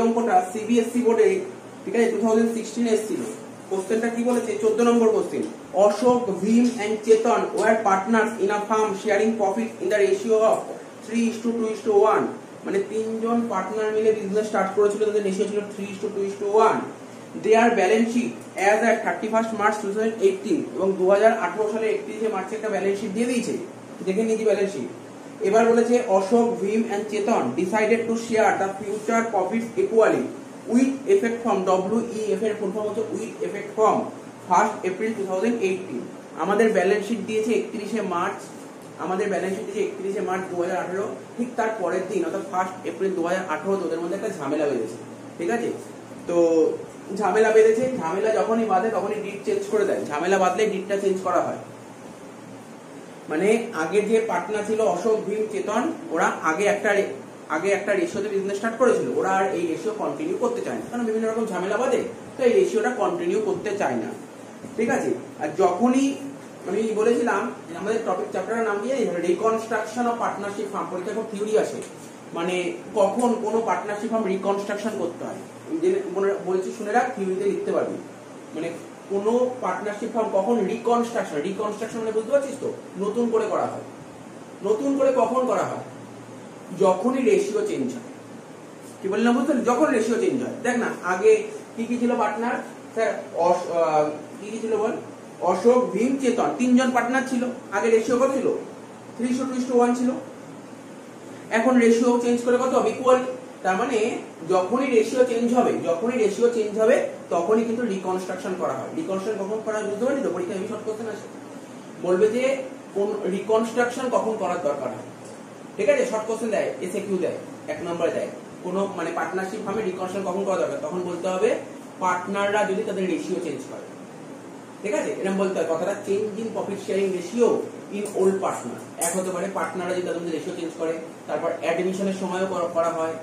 অঙ্কটা সিবিএসসি বোর্ডে, ঠিক আছে, 2016 এসেছিল। কোশ্চেনটা কি বলেছে? 14 number question. Ashok, Bhim and Chetan were partners in a firm sharing profit in the ratio of 3:2:1। মানে তিনজন পার্টনার মিলে বিজনেস স্টার্ট করেছিল, তাদের রেশিও ছিল 3:2:1। Their balance sheet as at 31 March 2018, এবং 2018 সালে 31 মার্চে একটা ব্যালেন্স শিট দিয়ে দিয়েছে। দেখে নিয়েছি ব্যালেন্স শিট। এবার বলেছে Ashok, Bhim and Chetan decided to share the future profits equally with effect from WEF এর ফুল ফর্ম হচ্ছে উইথ এফেক্ট ফ্রম 1 এপ্রিল 2018। আমাদের ব্যালেন্স শিট দিয়েছে 31 মার্চ, আমাদের ব্যালেন্স শিট দিয়েছে 31 মার্চ 2018। ঠিক তার পরের দিন অর্থাৎ 1 এপ্রিল 2018 ওদের মধ্যে একটা ঝামেলা বেঁধেছে, ঠিক আছে। তো ঝামেলা বেঁধেছে, ঝামেলা যখনই বাঁধে তখনই ডিট চেঞ্জ করে দেয়। ঝামেলা বাঁধলে ডিটটা চেঞ্জ করা হয়। মানে আগে যে পার্টনার ছিল অশোক, ভীম, চেতন, ওরা আগে একটা রেশিওতে বিজনেস স্টার্ট করেছিল, ওরা আর এই রেশিও কন্টিনিউ করতে চায় না, কারণ বিভিন্ন রকম ঝামেলা বাদে, তো এই রেশিওটা কন্টিনিউ করতে চায় না, ঠিক আছে। আর যখনই আমি বলেছিলাম আমাদের টপিক চ্যাপ্টারের নাম দিয়ে রিকনস্ট্রাকশন অফ পার্টনারশিপ ফার্ম, পরীক্ষা খুব থিওরি আসে, মানে কখন কোনো পার্টনারশিপ ফার্ম রিকনস্ট্রাকশন করতে হয়, বলছি শুনে রাখ, থিওরিতে লিখতে পারবি। মানে কোনো পার্টনারশিপ ফার্ম কখন রিকনস্ট্রাকশন মানে বুঝতে পারছিস তো, নতুন করে করা হয়। নতুন করে কখন করা হয়? যখনই রেশিও চেঞ্জ হয়। কি বললাম বুঝতে? যখন রেশিও চেঞ্জ হয়। দেখ না, আগে কি ছিল পার্টনার? স্যার কি ছিল বল? অশোক, ভীম, চেতন, তিনজন পার্টনার ছিল। আগে রেশিও কত ছিল? 3:1 ছিল। এখন রেশিও চেঞ্জ করে কত হবে? ইকুয়াল। তার মানে যখনই রেশিও চেঞ্জ হবে তখনই কিন্তু রিকনস্ট্রাকশন করা হয়। রিকনস্ট্রাকশন কখন করা বুঝতে পারি তো? পরীক্ষায় শর্ট কোশ্চেন আসে, বলবে যে কোন রিকনস্ট্রাকশন কখন করার দরকার হয়, ঠিক আছে। শর্ট কোশ্চেন দেয়, এসএকিউ দেয়, 1 নম্বরে দেয়। কোন মানে পার্টনারশিপ ফার্মে রিকনস্ট্রাকশন কখন করা দরকার, তখন বলতে হবে পার্টনাররা যদি তাদের রেশিও চেঞ্জ করে, ঠিক আছে। এরকম বলতে হয় কথাটা, change in profit sharing ratio in old partner. এক হতে পারে পার্টনাররা যদি তাদের রেশিও চেঞ্জ করে, তারপর অ্যাডমিশনের সময়ও করা হয়,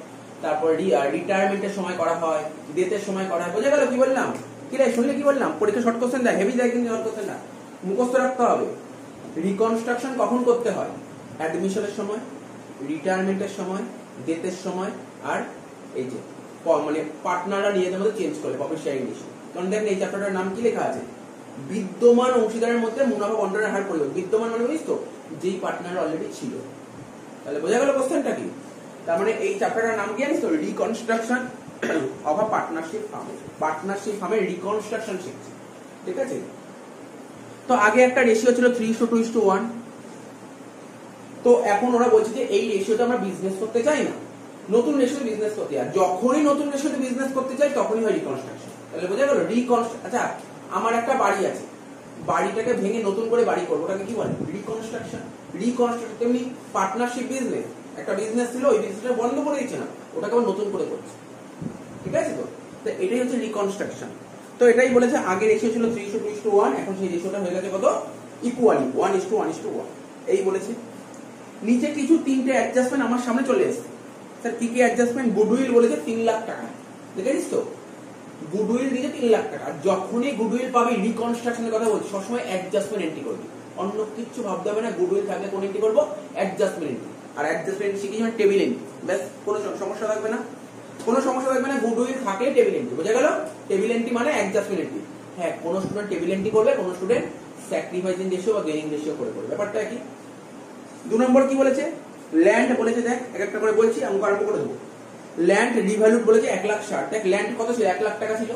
তারপর রিটায়ারমেন্টের সময় করা হয়, ডেথের সময় করা হয়। বোঝা গেল কি বললাম? কি রে, শুনলে কি বললাম? পরীক্ষা শর্ট কোশ্চেন দেয়, হেভি দেয়, কিন্তু শর্ট কোশ্চেন না, মুখস্থ রাখতে হবে। রিকনস্ট্রাকশন কখন করতে হয়? অ্যাডমিশনের সময়, রিটায়ারমেন্টের সময়, ডেথের সময়, আর এই যে মানে পার্টনাররা নিজেদের মধ্যে চেঞ্জ করে প্রফিট শেয়ারিং রেশিও। কারণ দেখেন এই চ্যাপ্টারটার নাম কি লেখা আছে? বিদ্যমান অংশীদারের মধ্যে মুনাফা বন্টনের হার পরিবর্তন। বিদ্যমান মানে বুঝিস তো, যেই পার্টনার অলরেডি ছিল। তাহলে বোঝা গেল কোশ্চেনটা কি? তার মানে এই চ্যাপ্টারটার নাম কি জানিস তো? Reconstruction of a partnership firm. Partnership ফার্মের রিকনস্ট্রাকশন শিখছি, ঠিক আছে। তো আগে একটা রেশিও ছিল 3:2:1। তো এখন ওরা বলছে যে এই রেশিওতে আমরা বিজনেস করতে চাই না, নতুন রেশিওতে বিজনেস করতে চাই। যখনই নতুন রেশিওতে বিজনেস করতে চাই তখনই হয় রিকনস্ট্রাকশন। তাহলে বোঝা গেল আচ্ছা, আমার একটা বাড়ি আছে, বাড়িটাকে ভেঙে নতুন করে বাড়ি করবো, ওটাকে কি বলে? রিকনস্ট্রাকশন। তেমনি পার্টনারশিপ বিজনেস, একটা বিজনেস ছিল, ওই বিজনেসটা বন্ধ করে দিচ্ছে না, ওটাকে আবার নতুন করে করছে, ঠিক আছে। তো এটাই হচ্ছে রিকনস্ট্রাকশন। তো এটাই বলেছে আগে রেশিও ছিল 3:2:1, এখন সেই রেশিওটা হয়ে গেছে কত? ইকুয়ালি 1:1:1। এই বলেছে। নিচে কিছু 3টে অ্যাডজাস্টমেন্ট আমার সামনে চলে এসেছে। স্যার কি কি অ্যাডজাস্টমেন্ট? গুডউইল বলেছে 3 লাখ টাকা, দেখেছিস তো? গুডউইল দিয়েছে 3 লাখ টাকা। যখনই গুডউইল পাবি, রিকনস্ট্রাকশনের কথা বলছি, সবসময় অ্যাডজাস্টমেন্ট এন্ট্রি করবি, অন্য কিছু ভাবতে হবে না। গুডউইল থাকলে কোন এন্ট্রি করবো? Adjustment entry. আর অ্যাডজাস্টমেন্ট শিখেছি মানে টেবিল এন্ট্রি, ব্যাস, কোনো সমস্যা থাকবে না, কোনো সমস্যা থাকবে না। গুডউইল থাকে টেবিল এন্ট্রি, বোঝা গেল? টেবিল এন্ট্রি মানে অ্যাডজাস্টমেন্ট এন্ট্রি। হ্যাঁ, কোনো স্টুডেন্ট টেবিল এন্ট্রি করবে, কোনো স্টুডেন্ট স্যাক্রিফাইসিং রেশিও বা গেইনিং রেশিও করে করবে, ব্যাপারটা কি। 2 নম্বর কি বলেছে? ল্যান্ড বলেছে, দেখ এক একটা করে বলছি, আমি আরম্ভ করে দেবো। ল্যান্ড রিভ্যালুড বলেছে 1,60,000। দেখ ল্যান্ড কত ছিল? 1 লাখ টাকা ছিল।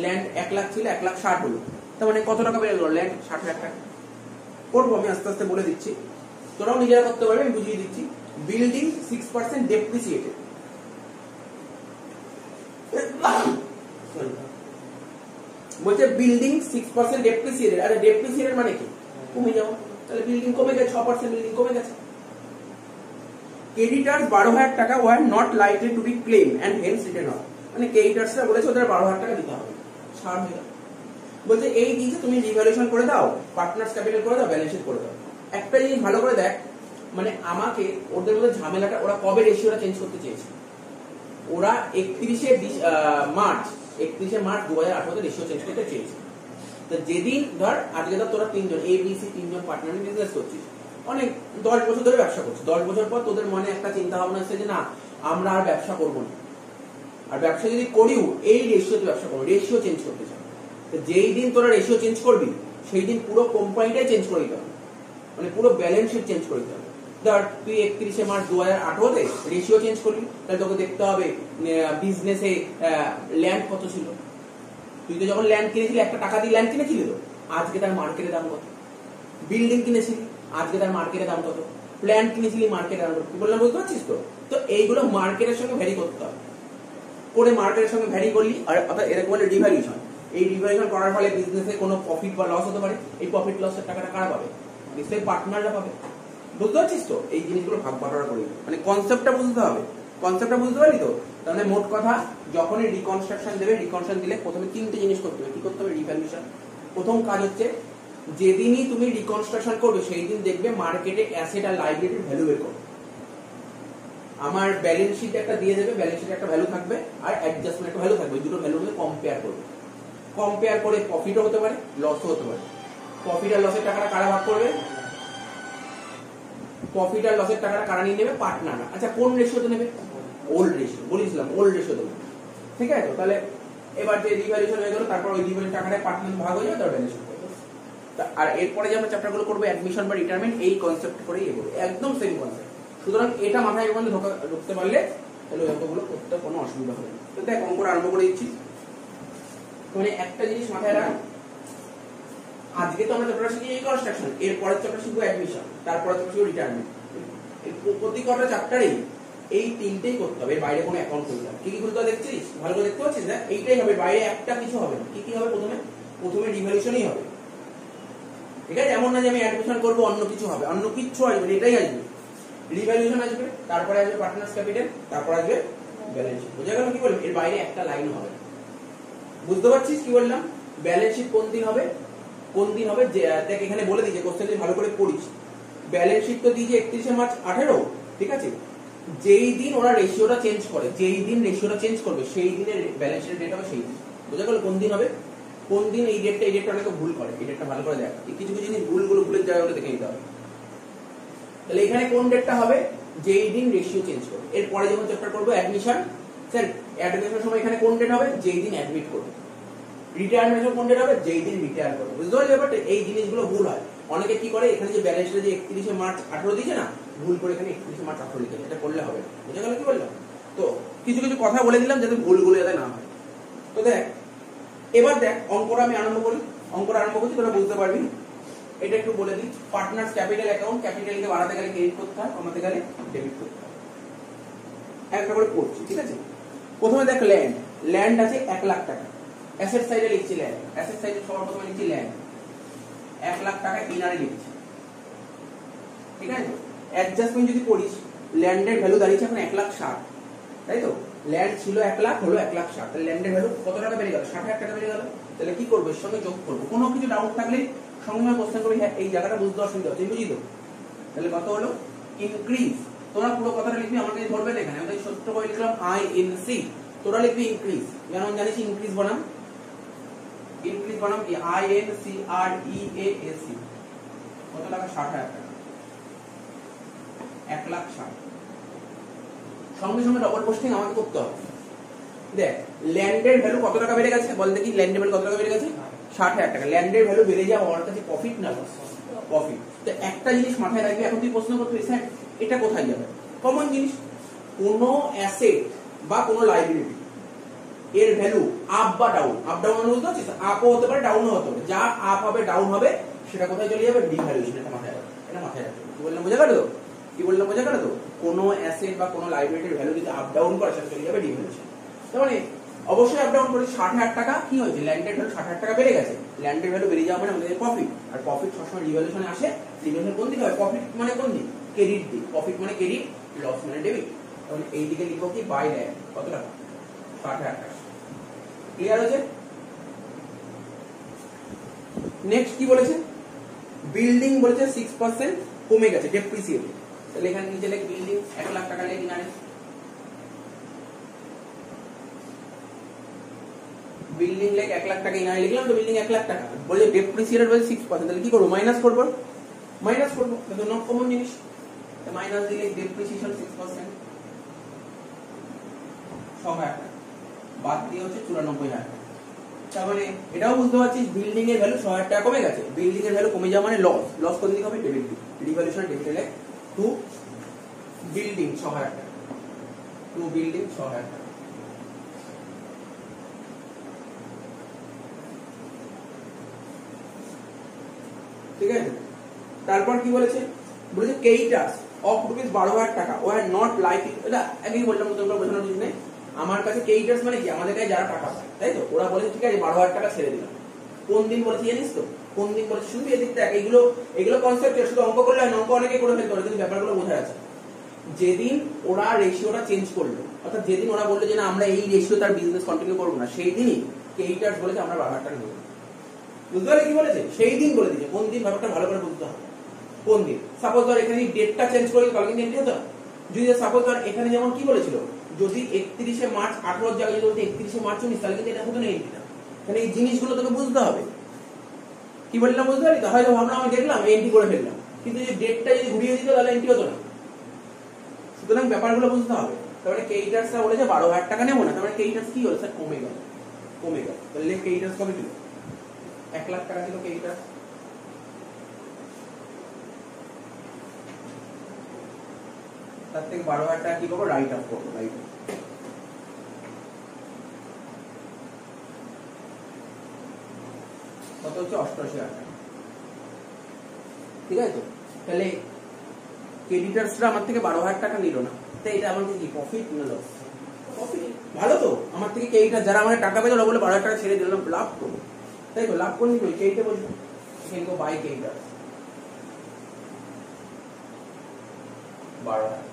ল্যান্ড 1 লাখ ছিল, 1,60,000 হলো। তার মানে কত টাকা বেড়ে গেল? ল্যান্ড 60,000 টাকা। করবো আমি আস্তে আস্তে বলে দিচ্ছি, তোরাও নিজেরা করতে পারবে, আমি বুঝিয়ে দিচ্ছি। Building 6% depreciated. বলছে বিল্ডিং 6% ডেপ্রিসিয়েটেড। আরে ডেপ্রিসিয়েটেড মানে কি? কমে যাওয়া। তাহলে বিল্ডিং কমে গেছে, 6% বিল্ডিং কমে গেছে। ক্রেডিটার্স 12,000 টাকা were not likely to be claim and hence written off. মানে ক্রেডিটার্সরা বলেছে ওদের 12,000 টাকা দিতে হবে, ছাড় হয়ে গেল। বলছে এই দিকে তুমি রিভ্যালুয়েশন করে দাও, পার্টনার্স ক্যাপিটাল করে দাও, ব্যালেন্স শিট করে দাও। একটা জিনিস ভালো করে দেখ, মানে আমাকে ওদের মধ্যে ঝামেলাটা, ওরা কবে রেশিওটা চেঞ্জ করতে চেয়েছে? ওরা 31 মার্চ 2018 রেশিও চেঞ্জ করতে চেয়েছে। তো যেদিন ধর আজকে ধর তোরা তিনজন ABC তিনজন পার্টনার বিজনেস করছিস, অনেক 10 বছর ধরে ব্যবসা করছিস। 10 বছর পর তোদের মনে একটা চিন্তা ভাবনা আসছে যে না, আমরা আর ব্যবসা করবো না, আর ব্যবসা যদি করিও এই রেশিওতে ব্যবসা করো, রেশিও চেঞ্জ করতে চাও, যেই দিন তোরা রেশিও চেঞ্জ করবি সেই দিন পুরো কোম্পানিটাই চেঞ্জ করে দিতে হবে, মানে পুরো ব্যালেন্স শিট চেঞ্জ করে দিতে হবে। ধর তুই 31 মার্চ 2018-তে রেশিও চেঞ্জ করবি, তাহলে তোকে দেখতে হবে বিজনেসে ল্যান্ড কত ছিল। তুই তো যখন ল্যান্ড কিনেছিলি, একটা টাকা দিয়ে ল্যান্ড কিনেছিলি, তো আজকে তার মার্কেটের দাম কত? বিল্ডিং কিনেছিলি, আজকে তার মার্কেটের দাম কত? প্ল্যান কিনেছিলি, মার্কেটের দাম কত? কি বললাম বুঝতে পারছিস তো? তো এইগুলো মার্কেটের সঙ্গে ভ্যারি করতে হবে, করে মার্কেটের সঙ্গে ভ্যারি করলি, আর অর্থাৎ এরকম বলে ডিভ্যালুয়েশন। এই ডিভ্যালুয়েশন করার ফলে বিজনেসে কোনো প্রফিট বা লস হতে পারে, এই প্রফিট লসের টাকাটা কারা পাবে? নিশ্চয়ই পার্টনাররা পাবে। বুঝতে পারছিস তো? এই জিনিসগুলো ভাগ বাটোয়ারা করি, মানে কনসেপ্টটা বুঝতে হবে। কনসেপ্টটা বুঝতে পারলি তো? তাহলে মোট কথা, যখনই রিকনস্ট্রাকশন দেবে, রিকনস্ট্রাকশন দিলে প্রথমে তিনটে জিনিস করতে হবে। কি করতে হবে? রিভ্যালুয়েশন। প্রথম কাজ হচ্ছে, যেদিনই তুমি রিকনস্ট্রাকশন করবে সেই দিন দেখবে মার্কেটে অ্যাসেট আর লাইবিলিটির ভ্যালু বের করবে। আমার ব্যালেন্স শিট একটা দিয়ে দেবে, ব্যালেন্স শিটে একটা ভ্যালু থাকবে আর অ্যাডজাস্টমেন্ট একটা ভ্যালু থাকবে, দুটো ভ্যালুর মধ্যে কম্পেয়ার করবে। কম্পেয়ার করে প্রফিটও হতে পারে, লসও হতে পারে। প্রফিট আর লসের টাকাটা কারা ভাগ করবে? প্রফিট আর লসের টাকাটা কারা নিয়ে নেবে? পার্টনাররা। আচ্ছা, কোন রেশিওতে নেবে? ওল্ড রেশিও, বলেছিলাম ওল্ড রেশিও দেবে। ঠিক আছে তো? তাহলে এবার যে রিভ্যালুয়েশন হয়ে গেল, তারপর ওই রিভ্যালুয়েশন টাকাটা পার্টনার ভাগ হয়ে যাবে, তার ব্যালেন্স শিট করবে। আর এরপরে যে আমরা চ্যাপ্টারগুলো করবো, অ্যাডমিশন বা রিটায়ারমেন্ট, এই কনসেপ্ট করেই এগোবে, একদম সেম কনসেপ্ট। সুতরাং এটা মাথায় ঢুকতে পারলে তাহলে অঙ্কগুলো করতে কোনো অসুবিধা হবে না। তো দেখ, অঙ্কটা আরম্ভ করে দিচ্ছি। মানে একটা জিনিস মাথায় রাখ, আজকে তো আমরা চ্যাপ্টার শিখি এই কনস্ট্রাকশন, এরপরের চ্যাপ্টার শিখবো অ্যাডমিশন, তারপরে চ্যাপ্টার শিখবো রিটায়ারমেন্ট। প্রতি কটা চ্যাপ্টারেই এই তিনটেই করতে হবে, বাইরে কোনো অ্যাকাউন্ট খুলতে হবে। কি কি খুলতে হবে দেখছিস? ভালো করে দেখতে পাচ্ছিস? দেখ, এইটাই হবে, বাইরে একটা কিছু হবে না। কি কি হবে? প্রথমে রিভ্যালুয়েশনই হবে। ঠিক আছে? এমন না যে আমি অ্যাডমিশন করবো অন্য কিছু হবে, অন্য কিছু আসবে, এটাই আসবে। রিভ্যালুয়েশন আসবে, তারপরে আসবে পার্টনার্স ক্যাপিটাল, তারপর আসবে ব্যালেন্স শিট। বোঝা গেল কি বললাম? এর বাইরে একটা লাইন হবে। বুঝতে পারছিস কি বললাম? ব্যালেন্স শিট কোন দিন হবে? কোন দিন হবে? যে দেখ, এখানে বলে দিয়েছে, কোশ্চেনটা ভালো করে পড়িস। ব্যালেন্স শিট তো দিয়েছে 31 মার্চ 18, ঠিক আছে? যেই দিন ওরা রেশিওটা চেঞ্জ করে, যেই দিন রেশিওটা চেঞ্জ করবে সেই দিনের ব্যালেন্স শিটের ডেট হবে সেই দিন। বোঝা গেল কোন দিন হবে? কোন দিন? এই ডেটটা অনেকে ভুল করে, এই ডেটটা ভালো করে দেখ। কিছু কিছু জিনিস ভুলের জায়গাগুলো দেখে নিতে হবে। তাহলে এখানে কোন ডেটটা হবে? যেই দিন রেশিও চেঞ্জ করবে। এরপরে যখন চ্যাপ্টার করবো অ্যাডমিশন, স্যার অ্যাডমিশনের সময় এখানে কোন ডেট হবে? যেই দিন অ্যাডমিট করবে। রিটায়ারমেন্টের কোন ডেট হবে? যেই দিন রিটায়ার করবে। বুঝতে পারলে ব্যাপারটা? এই জিনিসগুলো ভুল হয়। অনেকে কি করে, এখানে যে ব্যালেন্সটা যে 31 মার্চ 18 দিয়েছে না, ভুল করে এখানে 31 মার্চ 18 লিখেছে। এটা করলে হবে না। বুঝা গেল কি বললাম? তো কিছু কিছু কথা বলে দিলাম যাতে ভুলগুলো যাতে না হয়। তো দেখ, এবার দেখ, অঙ্কটা আমি আরম্ভ করি। অঙ্কটা আরম্ভ করছি, তোরা বুঝতে পারবি। এটা একটু বলে দিই। পার্টনার্স ক্যাপিটাল অ্যাকাউন্ট, ক্যাপিটালকে বাড়াতে গেলে ক্রেডিট করতে হয়, কমাতে গেলে ডেবিট করতে হয়। একটা করে পড়ছি, ঠিক আছে? প্রথমে দেখ, ল্যান্ড আছে 1 লাখ টাকা। অ্যাসেট সাইডে লিখছি ল্যান্ড, অ্যাসেট সাইডে সবার প্রথমে লিখছি ল্যান্ড, 1 লাখ টাকা ইনারে লিখছি। ঠিক আছে? অ্যাডজাস্টমেন্ট যদি করিস, ল্যান্ডের ভ্যালু দাঁড়িয়েছে এখন 1,60,000, তাই তো? ল্যান্ড ছিল 1 লাখ, হলো 1,60,000। তাহলে ল্যান্ডের ভ্যালু কত টাকা বেড়ে গেল? 60,000 টাকা বেড়ে গেল। তাহলে কি করবো? এর সঙ্গে যোগ করবো। কোনো কিছু ডাউট থাকলে সঙ্গে কোশ্চেন করবি, হ্যাঁ এই জায়গাটা বুঝতে অসুবিধা হচ্ছে, বুঝি তো? তাহলে কত হলো? ইনক্রিজ। তোরা পুরো কথাটা লিখবি, আমাকে ধরবে না এখানে। আমি ছোট্ট করে লিখলাম INC, তোরা লিখবি ইনক্রিজ। যেমন জানিস ইনক্রিজ বানাম, ইনক্রিজ বানাম কি? INCREASE। কত টাকা? 60,000 টাকা, 1,60,000। সঙ্গে সঙ্গে ডবল পোস্টিং আমাকে করতে হবে। দেখ, ল্যান্ডের ভ্যালু কত টাকা বেড়ে গেছে? বল দেখি, ল্যান্ডের ভ্যালু কত টাকা বেড়ে গেছে? 60,000 টাকা। ল্যান্ডের ভ্যালু বেড়ে যাওয়া আমার কাছে প্রফিট না লস? প্রফিট। তো একটা জিনিস মাথায় রাখবি, এখন তুই প্রশ্ন করতে স্যার এটা কোথায় যাবে? কমন জিনিস, কোন অ্যাসেট বা কোন লাইবিলিটি এর ভ্যালু আপ বা ডাউন, আপ ডাউন মানে বুঝতে পারছিস? আপও হতে পারে, ডাউনও হতে পারে। যা আপ হবে, ডাউন হবে, সেটা কোথায় চলে যাবে? ডিভ্যালুয়েশন। এটা মাথায় রাখবে, এটা মাথায় রাখবে। কি বললাম বোঝা গেল তো? কি বললাম বোঝা গেল তো? কোন অ্যাসেট বা কোন লাইবিলিটির ভ্যালু যদি আপ ডাউন করে, সেটা চলে যাবে ডিভ্যালুয়েশন। তার মানে অবশ্যই আপ ডাউন করে 60,000 টাকা কি হয়েছে? ল্যান্ডের ভ্যালু 60,000 টাকা বেড়ে গেছে। ল্যান্ডের ভ্যালু বেড়ে যাওয়া মানে আমাদের প্রফিট। আর প্রফিট সবসময় ডিভ্যালুয়েশনে আসে। ডিভ্যালুয়েশন কোন দিকে হয়? প্রফিট মানে কোন দিক? ক্রেডিট দিক। প্রফিট মানে ক্রেডিট, লস মানে ডেবিট। তাহলে এই দিকে লিখবো কি? By land. কত টাকা? 60,000 টাকা। ক্লিয়ার হয়েছে? নেক্সট কি বলেছে? বিল্ডিং বলেছে 6% কমে গেছে, ডেপ্রিসিয়েটেড। তাহলে এখানে নিচে লেখ বিল্ডিং 1 লাখ টাকা লেখ ইনারে। বিল্ডিং লেখ 1 লাখ টাকা ইনারে লিখলাম তো, বিল্ডিং 1 লাখ টাকা। বলে ডেপ্রিসিয়েটেড বলে 6%, তাহলে কি করবো? মাইনাস করবো। মাইনাস করবো, কিন্তু নট কমন জিনিস। মাইনাস দিলে ডেপ্রিসিয়েশন 6%, 6,000 টাকা। বাদ দিয়ে হচ্ছে 94,000 টাকা। তার মানে এটাও বুঝতে পারছিস বিল্ডিং এর ভ্যালু 6,000 টাকা কমে গেছে। বিল্ডিং এর ভ্যালু কমে যাওয়া মানে লস কোন দিকে হবে? ডেবিট দিকে। রিভ্যালুয়েশন ডেবিট লেখ টু বিল্ডিং 6,000 টাকা, টু বিল্ডিং 6,000 টাকা। ঠিক আছে, তারপর কি বলেছে? বলেছে কেইটাস অফ রুপিস 12,000 টাকা ও হ্যাড নট লাইক ইট। এটা আগেই বললাম, তোমরা বোঝানোর কিছু নেই। আমার কাছে কেইটাস মানে কি? আমাদের কাছে যারা টাকা পায়, তাই তো? ওরা বলেছে ঠিক আছে 12,000 টাকা ছেড়ে দিলাম। কোন দিন বলেছে জানিস তো? কোন দিন বলেছে? শুধু এদিক দেখ, এগুলো কনসেপ্ট, শুধু অঙ্ক করলে হয় না, অঙ্ক অনেকে করে ফেলতে পারে, কিন্তু ব্যাপারগুলো বোঝা আছে। যেদিন ওরা রেশিওটা চেঞ্জ করলো, অর্থাৎ যেদিন ওরা বললো যে না আমরা এই রেশিও তার বিজনেস কন্টিনিউ করবো না, সেই দিনই কেইটাস বলেছে আমরা 12,000 টাকা নেব। বুঝতে পারলে কি বলেছে? সেই দিন বলে দিয়েছে। কোন দিন? ব্যাপারটা ভালো করে বুঝতে হবে। কোন দিন? সাপোজ ধর এখানে ডেটটা চেঞ্জ করে কালকে কিন্তু এন্ট্রি হতো না। যদি সাপোজ ধর এখানে যেমন কি বলেছিল, যদি 31শে মার্চ 18 জায়গায় যদি 31শে মার্চ নিস, তাহলে কিন্তু এটা হতো না এন্ট্রিটা। তাহলে এই জিনিসগুলো তোকে বুঝতে হবে। কি বললাম বুঝতে পারলি তো? হয়তো ভাবলাম আমি দেখলাম এন্ট্রি করে ফেললাম, কিন্তু যদি ডেটটা যদি ঘুরিয়ে দিত তাহলে এন্ট্রি হতো না। সুতরাং ব্যাপারগুলো বুঝতে হবে। তারপরে কেইটাসটা বলেছে 12,000 টাকা নেবো না, তারপরে কেইটাস কি হলো? স্যার কমে গেল, কমে গেল। তাহলে কেইটাস কবে ছিল? 1 লাখ টাকা ছিল কেইটাস। তার থেকে 12,000 টাকা কি করবো? রাইট অফ করবো। রাইট অফ কত হচ্ছে? 88,000 টাকা। ঠিক আছে তো? তাহলে ক্রেডিটার্সরা আমার থেকে 12,000 টাকা নিল না, তাই এটা আমার কি প্রফিট না লস? প্রফিট। ভালো তো, আমার থেকে ক্রেডিটার যারা আমার টাকা পেয়ে বলে 12,000 টাকা ছেড়ে দিলাম, লাভ করবো, তাই তো? লাভ করলি কই? সেইটা বলবো এখানে গো বাই ক্রেডিটার 12,000।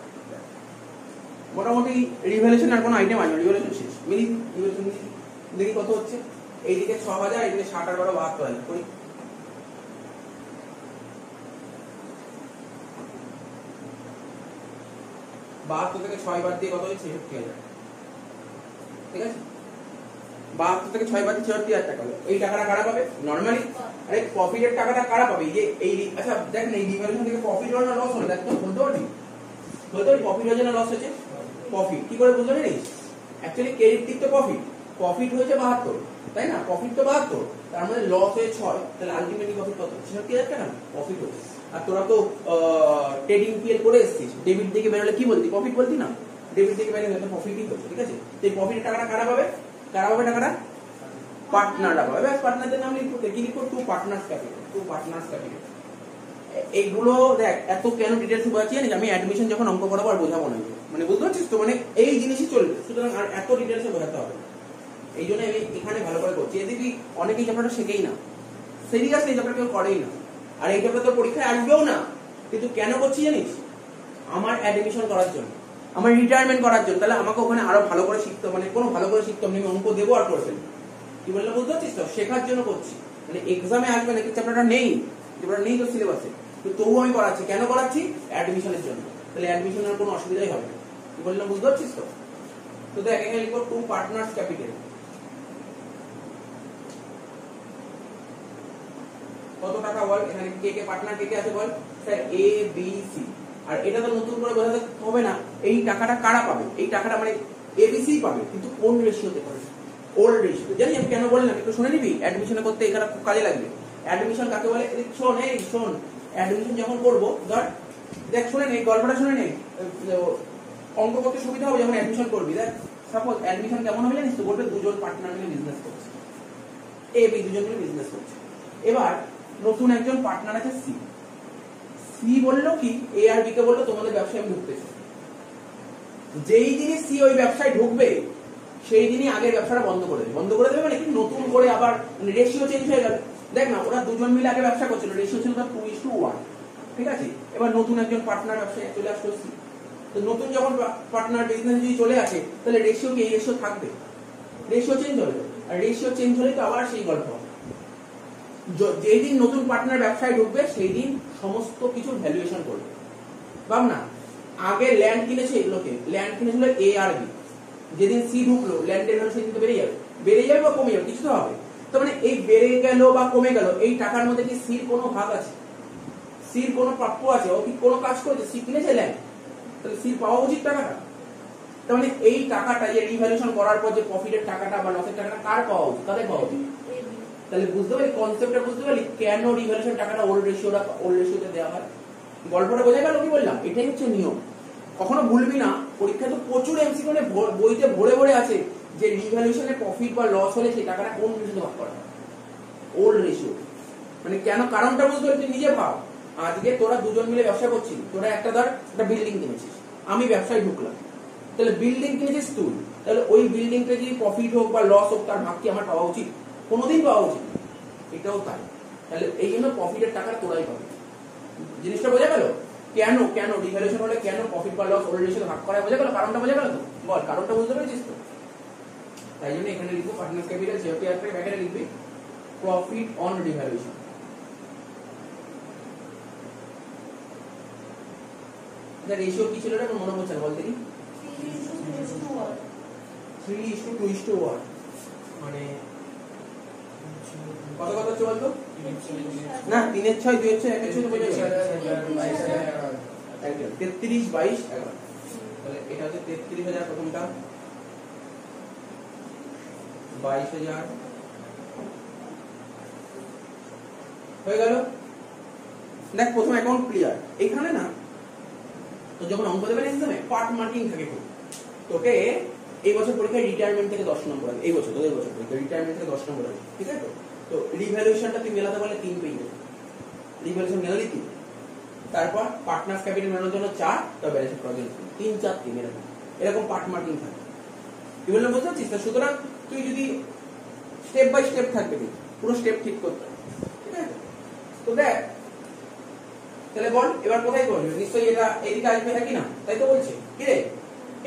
মোটামুটি রিভ্যালুয়েশন আর কোনো আইটেম আছে? রিভ্যালুয়েশন শেষ। রিভ্যালুয়েশন দেখি কত হচ্ছে। এইদিকে 6,000, এইদিকে 60 আর 12 72,000 করি। 72 থেকে 6 বাদ দিয়ে কত হচ্ছে? 66,000। ঠিক আছে, 72 থেকে 6 বাদ দিয়ে 66,000 টাকা হলো। এই টাকাটা কারা পাবে? নরমালি আরে প্রফিটের টাকাটা কারা পাবে? এই যে এই, আচ্ছা দেখ না, এই রিভ্যালুয়েশন থেকে প্রফিট হলো না লস হলো? দেখ তো, বলতে পারবি? বলতে পারবি প্রফিট হয়েছে না লস হয়েছে? প্রফিট। কি করে বুঝতে পারিস? অ্যাকচুয়ালি ক্রেডিট দিক তো প্রফিট, প্রফিট হয়েছে 72, তাই না? প্রফিট তো 72, তার মানে লস হয়ে 6, তাহলে আলটিমেটলি প্রফিট কত? 66,000 টাকা প্রফিট হচ্ছে। আর তোরা তো ট্রেডিং পিএল করে এসেছিস, ডেবিট দিকে বেরোলে কি বলতি? প্রফিট বলতি না? ডেবিট দিকে বেরোলে তো প্রফিটই হচ্ছে। ঠিক আছে, এই প্রফিটের টাকাটা কারা পাবে? কারা পাবে টাকাটা? পার্টনাররা পাবে। ব্যাস, পার্টনারদের নাম লিখবো। কি লিখবো? Two partners capital, two partners capital. এইগুলো দেখ এত কেন ডিটেলস বোঝাচ্ছি জানিস? আমি অ্যাডমিশন যখন অঙ্ক করাবো আর বোঝাবো না, মানে বুঝতে পারছিস তো? মানে এই জিনিসই চলবে, সুতরাং আর এত ডিটেলসে বোঝাতে হবে। এই জন্য আমি এখানে ভালো করে করছি। এদিকে অনেকেই চ্যাপ্টারটা শেখেই না, সিরিয়াসলি এই চ্যাপ্টার কেউ করেই না, আর এই চ্যাপ্টার তো পরীক্ষায় আসবেও না। কিন্তু কেন করছি জানিস? আমার অ্যাডমিশন করার জন্য, আমার রিটায়ারমেন্ট করার জন্য। তাহলে আমাকে ওখানে আরো ভালো করে শিখতে, মানে কোনো ভালো করে শিখতে আমি অঙ্ক দেবো আর করে ফেলবো। কি বললাম বুঝতে পারছিস তো? শেখার জন্য করছি, মানে এক্সামে আসবে না, চ্যাপ্টারটা নেই, চ্যাপ্টারটা নেই তো সিলেবাসে, তো তবুও আমি করাচ্ছি। কেন করাচ্ছি? অ্যাডমিশনের জন্য। তাহলে অ্যাডমিশনের কোনো অসুবিধাই হবে না। কি বললাম বুঝতে পারছিস তো? তো দেখ এখানে লিখবো টু পার্টনার্স ক্যাপিটাল। কত টাকা বল? এখানে কে কে পার্টনার কে কে আছে বল? Sir A B C. আর এটা তো নতুন করে বোঝাতে হবে না, এই টাকাটা কারা পাবে? এই টাকাটা মানে এবিসি পাবে, কিন্তু কোন রেশিওতে পাবে? Old ratio. জানি আমি কেন বললাম, একটু শুনে নিবি। অ্যাডমিশন করতে এখানে খুব কাজে লাগবে। অ্যাডমিশন কাকে বলে? শোন, এই শোন, অ্যাডমিশন যখন করবো ধর, দেখ শুনে নেই, গল্পটা শুনে নেই, অঙ্ক করতে সুবিধা হবে যখন অ্যাডমিশন করবি। দেখ সাপোজ অ্যাডমিশন কেমন হবে জানিস তো? বলবে দুজন পার্টনার মিলে বিজনেস করছে, এ বি দুজন মিলে বিজনেস করছে। এবার নতুন একজন পার্টনার আছে সি। সি বললো কি, এ আর বি কে বললো তোমাদের ব্যবসায় আমি ঢুকতে চাই। যেই দিনই সি ওই ব্যবসায় ঢুকবে সেই দিনই আগের ব্যবসাটা বন্ধ করে দেবে। বন্ধ করে দেবে মানে কি? নতুন করে আবার রেশিও চেঞ্জ হয়ে গেল। দেখ না, ওরা দুজন মিলে আগে ব্যবসা করছিল, রেশিও ছিল 2:1। ঠিক আছে, এবার নতুন একজন পার্টনার ব্যবসায় চলে আসলো সি। তো নতুন যখন পার্টনার বিজনেস যদি চলে আসে, তাহলে রেশিও কি এই রেশিও থাকবে? রেশিও চেঞ্জ হবে, আর রেশিও চেঞ্জ হলে তো আবার সেই গল্প হবে। যেই দিন নতুন পার্টনার ব্যবসায় ঢুকবে সেই দিন সমস্ত কিছু ভ্যালুয়েশন করবে। ভাবনা, আগে ল্যান্ড কিনেছে, এগুলোকে ল্যান্ড কিনেছিল এ আর বি, যেদিন সি ঢুকলো ল্যান্ডের ভ্যালু সেদিন তো বেড়ে যাবে, বেড়ে যাবে বা কমে যাবে, কিছু তো হবে। তার মানে এই বেড়ে গেল বা কমে গেল, এই টাকার মধ্যে কি সির কোনো ভাগ আছে? সির কোনো প্রাপ্য আছে? ও কি কোনো কাজ করেছে? সি কিনেছে ল্যান্ড, তাহলে সির পাওয়া উচিত টাকাটা। তার মানে এই টাকাটা যে রিভ্যালুয়েশন করার পর যে প্রফিটের টাকাটা বা লসের টাকাটা কার পাওয়া উচিত, কাদের পাওয়া উচিত? তাহলে বুঝতে পারলি কনসেপ্টটা, বুঝতে পারলি কেন রিভ্যালুয়েশন টাকাটা ওল্ড রেশিওতে দেওয়া হয়। গল্পটা বোঝা গেল কি বললাম? এটাই হচ্ছে নিয়ম। কখনো ভুলবি না, পরীক্ষায় তো প্রচুর এমসিকিউ বইতে ভরে ভরে আছে যে রিভ্যালুয়েশনে প্রফিট বা লস হলে সেই টাকাটা কোন রেশিওতে ভাগ করা হয়? Old ratio. মানে কেন, কারণটা বুঝতে পারলি? তুই নিজে ভাব, আজকে তোরা দুজন মিলে ব্যবসা করছিস, তোরা একটা বিল্ডিং কিনেছিস, আমি ব্যবসায় ঢুকলাম, তাহলে বিল্ডিং কিনেছিস তুই, তাহলে ওই বিল্ডিংটা যদি প্রফিট হোক বা লস হোক তার ভাগ কি আমার পাওয়া উচিত? কোনোদিন পাওয়া উচিত? এটাও তাই। তাহলে এই জন্য প্রফিটের টাকা তোরাই পাবে। জিনিসটা বোঝা গেল? কেন কেন রিভ্যালুয়েশন হলে কেন প্রফিট বা লস ওল্ড রেশিওতে ভাগ করা, বোঝা গেল? কারণটা বোঝা গেল তো? বল, কারণটা বুঝতে পেরেছিস তো? তাই জন্য এখানে লিখবো পার্টনার্স ক্যাপিটাল, সেফটি একটা ব্র্যাকেটে লিখবি প্রফিট অন রিভ্যালুয়েশন। রেশিও কি ছিল রে, মনে পড়ছে না, বল দেখি। 3:2:1, মানে কত কত হচ্ছে বলতো? না 3/6, 2/6, 1/6 তো বোঝা গেল। 33, 22, 11। তাহলে এটা হচ্ছে 33,000 প্রথমটা, 22,000 হয়ে গেল। দেখ প্রথম অ্যাকাউন্ট ক্লিয়ার। এখানে না তো যখন অঙ্ক দেবেন এক্সামে পার্ট মার্কিং থাকে খুব, তোকে এই বছর পরীক্ষায় রিটায়ারমেন্ট থেকে 10 নম্বর আসবে, এই বছর তোদের বছর পরীক্ষা রিটায়ারমেন্ট থেকে 10 নম্বর আসবে, ঠিক আছে? তো রিভ্যালুয়েশনটা তুই মেলাতে পারলে 3 পেয়ে যাবে, রিভ্যালুয়েশন মেলালি 3, তারপর পার্টনার্স ক্যাপিটাল মেলানোর জন্য 4, তার ব্যালেন্স করার জন্য 3, 4, 3 এরকম পার্ট মার্কিং থাকে। কি বললাম বুঝতে পারছিস? সুতরাং তুই যদি স্টেপ বাই স্টেপ থাকবে, পুরো স্টেপ ঠিক করতে হবে, ঠিক আছে? তো দেখ তাহলে বল এবার কোথায় করবি? নিশ্চয়ই এটা এদিকে আসবে, নাকি না? তাই তো বলছে কি রে,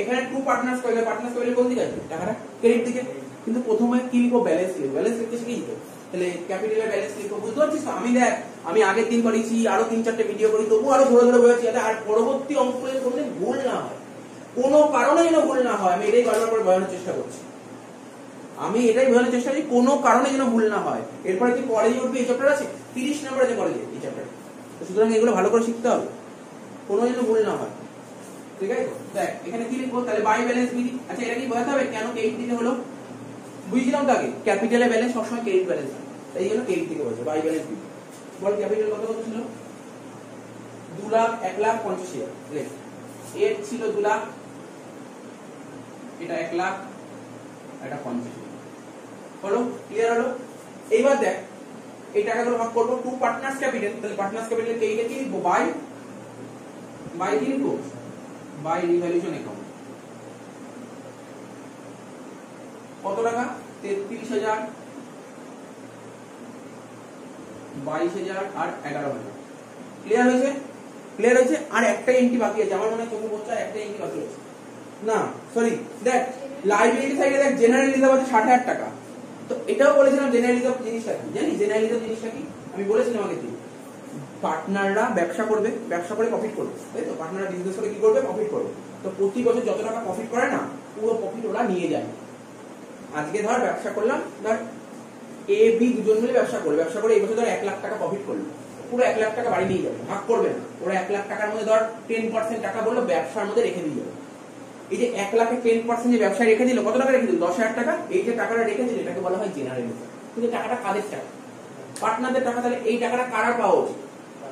এখানে টু পার্টনার্স কইলে পার্টনার্স কইলে কোন দিকে আসবে টাকাটা? ক্রেডিট দিকে। কিন্তু প্রথমে কি লিখবো? ব্যালেন্স লিখবো। ব্যালেন্স লিখতে শিখেই তো, তাহলে ক্যাপিটালের ব্যালেন্স লিখবো। বুঝতে পারছিস তো? আমি দেখ আমি আগের দিন করেছি, আরো 3-4টে ভিডিও করি, তবু আরো ধরে ধরে বলেছি যাতে আর পরবর্তী অঙ্কে কোনোদিন ভুল না হয়, কোনো কারণে যেন ভুল না হয়। আমি এটাই বারবার করে বোঝানোর চেষ্টা করছি, কোনো কারণে যেন ভুল না হয়। এরপরে তুই কলেজে উঠবি, এই চ্যাপ্টার আছে 30 নম্বর আছে কলেজে এই চ্যাপ্টার, সুতরাং এগুলো ভালো করে শিখতে হবে, কোনো যেন ভুল না হয়, ঠিক আছে? দেখ এখানে কি লিখবো? তাহলে বাই ব্যালেন্স বিধি। আচ্ছা এটা কি বোঝাতে হবে কেন ক্রেডিট দিতে হলো? বুঝছিলাম তো আগে, ক্যাপিটালের ব্যালেন্স সবসময় ক্রেডিট ব্যালেন্স হয়, তাই জন্য ক্রেডিট দিতে বলছে বাই ব্যালেন্স বিধি। বল ক্যাপিটাল কত কত ছিল? 2 লাখ, 1 লাখ 50,000, এর ছিল 2 লাখ, এটা 1 লাখ, এটা 50,000 হলো। ক্লিয়ার হলো? এইবার দেখ এই টাকাগুলো ভাগ করবো টু পার্টনার্স ক্যাপিটাল, তাহলে পার্টনার্স ক্যাপিটাল কে কি লিখবো? বাই কি লিখবো? By revaluation account. কত টাকা? 33,000, 22,000 আর 11,000। ক্লিয়ার হয়েছে? ক্লিয়ার হয়েছে? আর একটা এন্ট্রি বাকি আছে, আমার মনে হয় চোখে পড়ছে একটা এন্ট্রি বাকি আছে। না সরি, দেখ লাইবিলিটি সাইডে দেখ জেনারেল রিজার্ভ আছে 60,000 টাকা। তো এটাও বলেছিলাম জেনারেল রিজার্ভ জিনিসটা কি জানি? জেনারেল রিজার্ভ জিনিসটা কি আমি বলেছিলাম আগে দিন, পার্টনাররা ব্যবসা করবে, ব্যবসা করে প্রফিট করবে, তাই তো? পার্টনাররা বিজনেস করে কি করবে? প্রফিট করবে। তো প্রতি বছর যত টাকা প্রফিট করে না, পুরো প্রফিট ওরা নিয়ে যায়। আজকে ধর ব্যবসা করলাম, ধর এ বি দুজন মিলে ব্যবসা করে এই বছর ধর 1 লাখ টাকা প্রফিট করলো, পুরো 1 লাখ টাকা বাড়ি নিয়ে যাবে, ভাগ করবে না। ওরা 1 লাখ টাকার মধ্যে ধর 10% টাকা বললো ব্যবসার মধ্যে রেখে দিয়ে যাবে। এই যে 1 লাখে 10% যে ব্যবসায় রেখে দিল, কত টাকা রেখে দিল? 10,000 টাকা। এই যে টাকাটা রেখে দিল এটাকে বলা হয় জেনারেল রিজার্ভ। কিন্তু টাকাটা কাদের টাকা? পার্টনারদের টাকা। তাহলে এই টাকাটা কারা পাওয়া উচিত?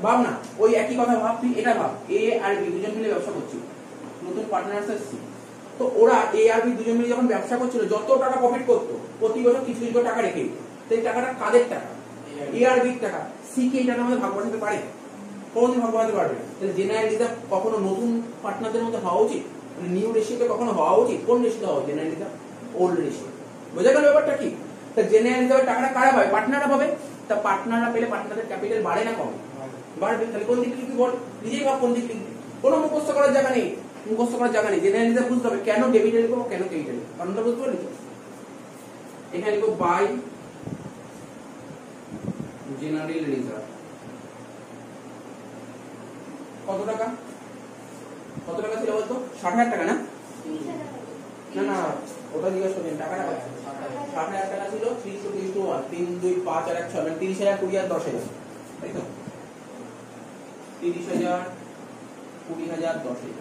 ভাব না, ওই একই কথা ভাব, তুই এটা ভাব, এ আর বি দুজন মিলে ব্যবসা করছিল, নতুন পার্টনার্স আসছে, তো ওরা এ আর বি দুজন মিলে যখন ব্যবসা করছিল যত টাকা প্রফিট করতো প্রতি বছর কিছু কিছু টাকা রেখে দিত। তো এই টাকাটা কাদের টাকা? এ আর বির টাকা। সি কি এই টাকার মধ্যে ভাগ বসাতে পারে? কোনোদিন ভাগ বসাতে পারবে না। তাহলে জেনারেল রিজার্ভ কখনো নতুন পার্টনারদের মধ্যে হওয়া উচিত, মানে নিউ রেশিওতে কখনো হওয়া উচিত। কোন রেশিওতে হওয়া? General reserve old ratio. বোঝা গেল ব্যাপারটা কি? তা জেনারেল রিজার্ভের টাকাটা কারা পাবে? পার্টনাররা পাবে। তা পার্টনাররা পেলে পার্টনারদের ক্যাপিটাল বাড়ে না কমে? বাড়বে। তাহলে কোন দিক লিখবি বল? নিজেই ভাব কোন দিক লিখবি। কোনো মুখস্থ করার জায়গা নেই, জেনারেল রিজার্ভ বুঝতে হবে কেন ডেবিটে লিখবো কেন ক্রেডিটে লিখবো, কারণটা বুঝতে পারলি তো? এখানে লিখবো বাই জেনারেল রিজার্ভ। কত টাকা? কত টাকা ছিল বলতো? 60,000 টাকা না? না না ওটা জিজ্ঞেস করছেন, টাকাটা কত? 60,000 টাকা ছিল। 3:2:1, 3, 2, 5 আর 1, 6, মানে 30,000, 20 আর 10,000, তাই তো? 30,000, 20,000, 10,000।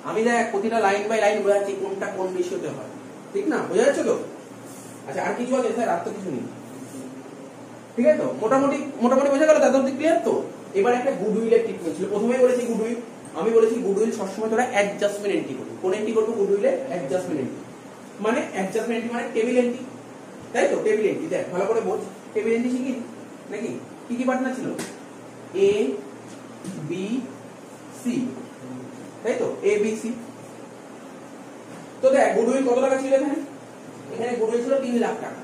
আমি দেখ প্রতিটা লাইন বাই লাইন বোঝাচ্ছি কোনটা কোন রেশিওতে হয়, ঠিক না? বোঝা যাচ্ছে তো? আচ্ছা আর কিছু আছে স্যার? আর তো কিছু নেই, ঠিক আছে তো? মোটামুটি মোটামুটি বোঝা গেল? তাদের ক্লিয়ার তো? এবার একটা গুডউইলের ট্রিটমেন্ট ছিল। প্রথমেই বলেছি গুডউইল, আমি বলেছি গুডউইল সবসময় তোরা অ্যাডজাস্টমেন্ট এন্ট্রি করবি। কোন এন্ট্রি করবো? গুডউইলের অ্যাডজাস্টমেন্ট এন্ট্রি। মানে অ্যাডজাস্টমেন্ট এন্ট্রি মানে টেবিল এন্ট্রি, তাই তো? টেবিল এন্ট্রি দেখ ভালো করে বোঝ। টেবিল এন্ট্রি শিখি নাকি? কি কি পার্টনার ছিল? এ বি সি, তাই তো? A B C. তো দেখ গুডউইল কত টাকা ছিল এখানে? এখানে গুডউইল ছিল 3 লাখ টাকা।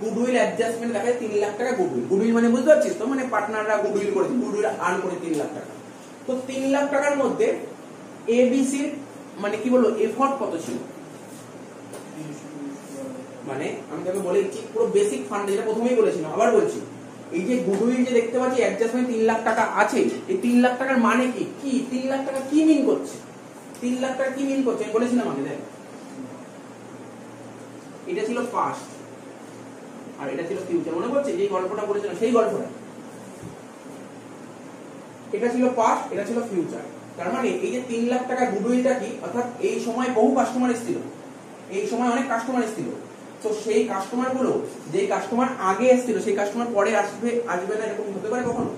গুডউইল অ্যাডজাস্টমেন্ট দেখায় 3 লাখ টাকা গুডউইল। গুডউইল মানে বুঝতে পারছিস তো? মানে পার্টনাররা গুডউইল করেছে, গুডউইল আর্ন করে 3 লাখ টাকা। তো 3 লাখ টাকার মধ্যে এবিসির মানে কি বলবো এফর্ট কত ছিল? মানে আমি তোকে বলে দিচ্ছি পুরো বেসিক ফান্ড, যেটা প্রথমেই বলেছিলাম আবার বলছি, এই যে গুডউইল যে দেখতে পাচ্ছি অ্যাডজাস্টমেন্ট 3 লাখ টাকা আছে, এই 3 লাখ টাকার মানে কি? কি 3 লাখ টাকা কি মিন করছে? 3 লাখ টাকা কি মিন করছে আমি বলেছিলাম আগে। দেখ এটা ছিল পাস্ট আর এটা ছিল ফিউচার। মনে পড়ছে যে গল্পটা বলেছিলাম সেই গল্পটা? এটা ছিল পাস্ট, এটা ছিল ফিউচার। তার মানে এই যে 3 লাখ টাকা গুডউইলটা কি, অর্থাৎ এই সময় বহু কাস্টমার এসেছিল, এই সময় অনেক কাস্টমার এসেছিল। তো সেই কাস্টমার গুলো, যেই কাস্টমার আগে এসেছিল সেই কাস্টমার পরে আসবে আসবে না এরকম হতে পারে কখনো?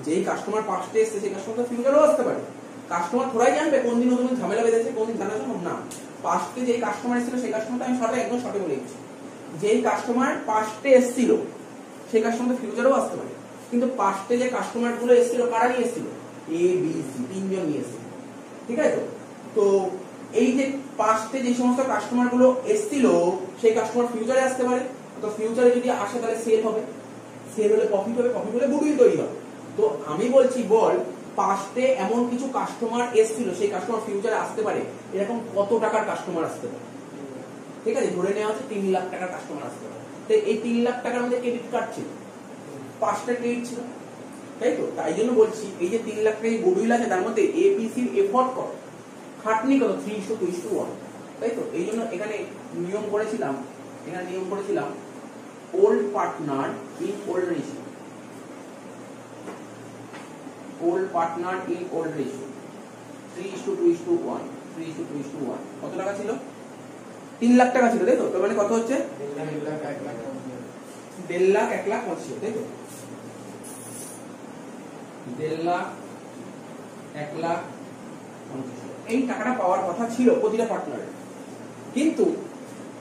যেই কাস্টমার পাস্টে এসেছে সেই কাস্টমার তো ফিউচারেও আসতে পারে। কাস্টমার থোড়াই জানবে কোন দিন নতুন ঝামেলা বেঁধেছে, কোন দিন জানা সম্ভব না। পাস্টে যেই কাস্টমার এসেছিল সেই কাস্টমারটা আমি সঠিক একদম সঠিক বলে দিচ্ছি, যেই কাস্টমার পাস্টে এসেছিল সেই কাস্টমার তো ফিউচারেও আসতে পারে। কিন্তু পাস্টে যে কাস্টমার গুলো এসেছিল কারা নিয়ে এসেছিল? এ বি সি, তিনজন নিয়ে এসেছিল, ঠিক আছে তো? তো এই যে পাস্টে যে সমস্ত কাস্টমার গুলো এসেছিল সেই কাস্টমার ফিউচারে আসতে পারে। তো ফিউচারে যদি আসে তাহলে সেল হবে, সেল হলে প্রফিট হবে, প্রফিট হলে গুডউইল তৈরি হবে। তো আমি বলছি বল পাস্টে এমন কিছু কাস্টমার এসেছিল সেই কাস্টমার ফিউচারে আসতে পারে, এরকম কত টাকার কাস্টমার আসতে পারে? ঠিক আছে, ধরে নেওয়া হচ্ছে 3 লাখ টাকার কাস্টমার আসতে পারে। তো এই 3 লাখ টাকার মধ্যে ক্রেডিট কার্ড ছিল, পাঁচটা ক্রেডিট ছিল, তাই তো? তাই জন্য বলছি এই যে 3 লাখ টাকা গুডউইল আছে তার মধ্যে এবিসির এফর্ট কত, খাটনি কত? 3:1, তাই তো? এই জন্য এখানে নিয়ম করেছিলাম, এখানে নিয়ম করেছিলাম old partner in old ratio, old partner in old ratio 3:2:1, 3:2:1। কত টাকা ছিল? 3 লাখ টাকা ছিল, তাই তো? তার মানে কত হচ্ছে? 1.5 লাখ 1 লাখ 25, তাই তো? 1.5 লাখ 1 লাখ 25 এই টাকাটা পাওয়ার কথা ছিল প্রতিটা পার্টনারের। কিন্তু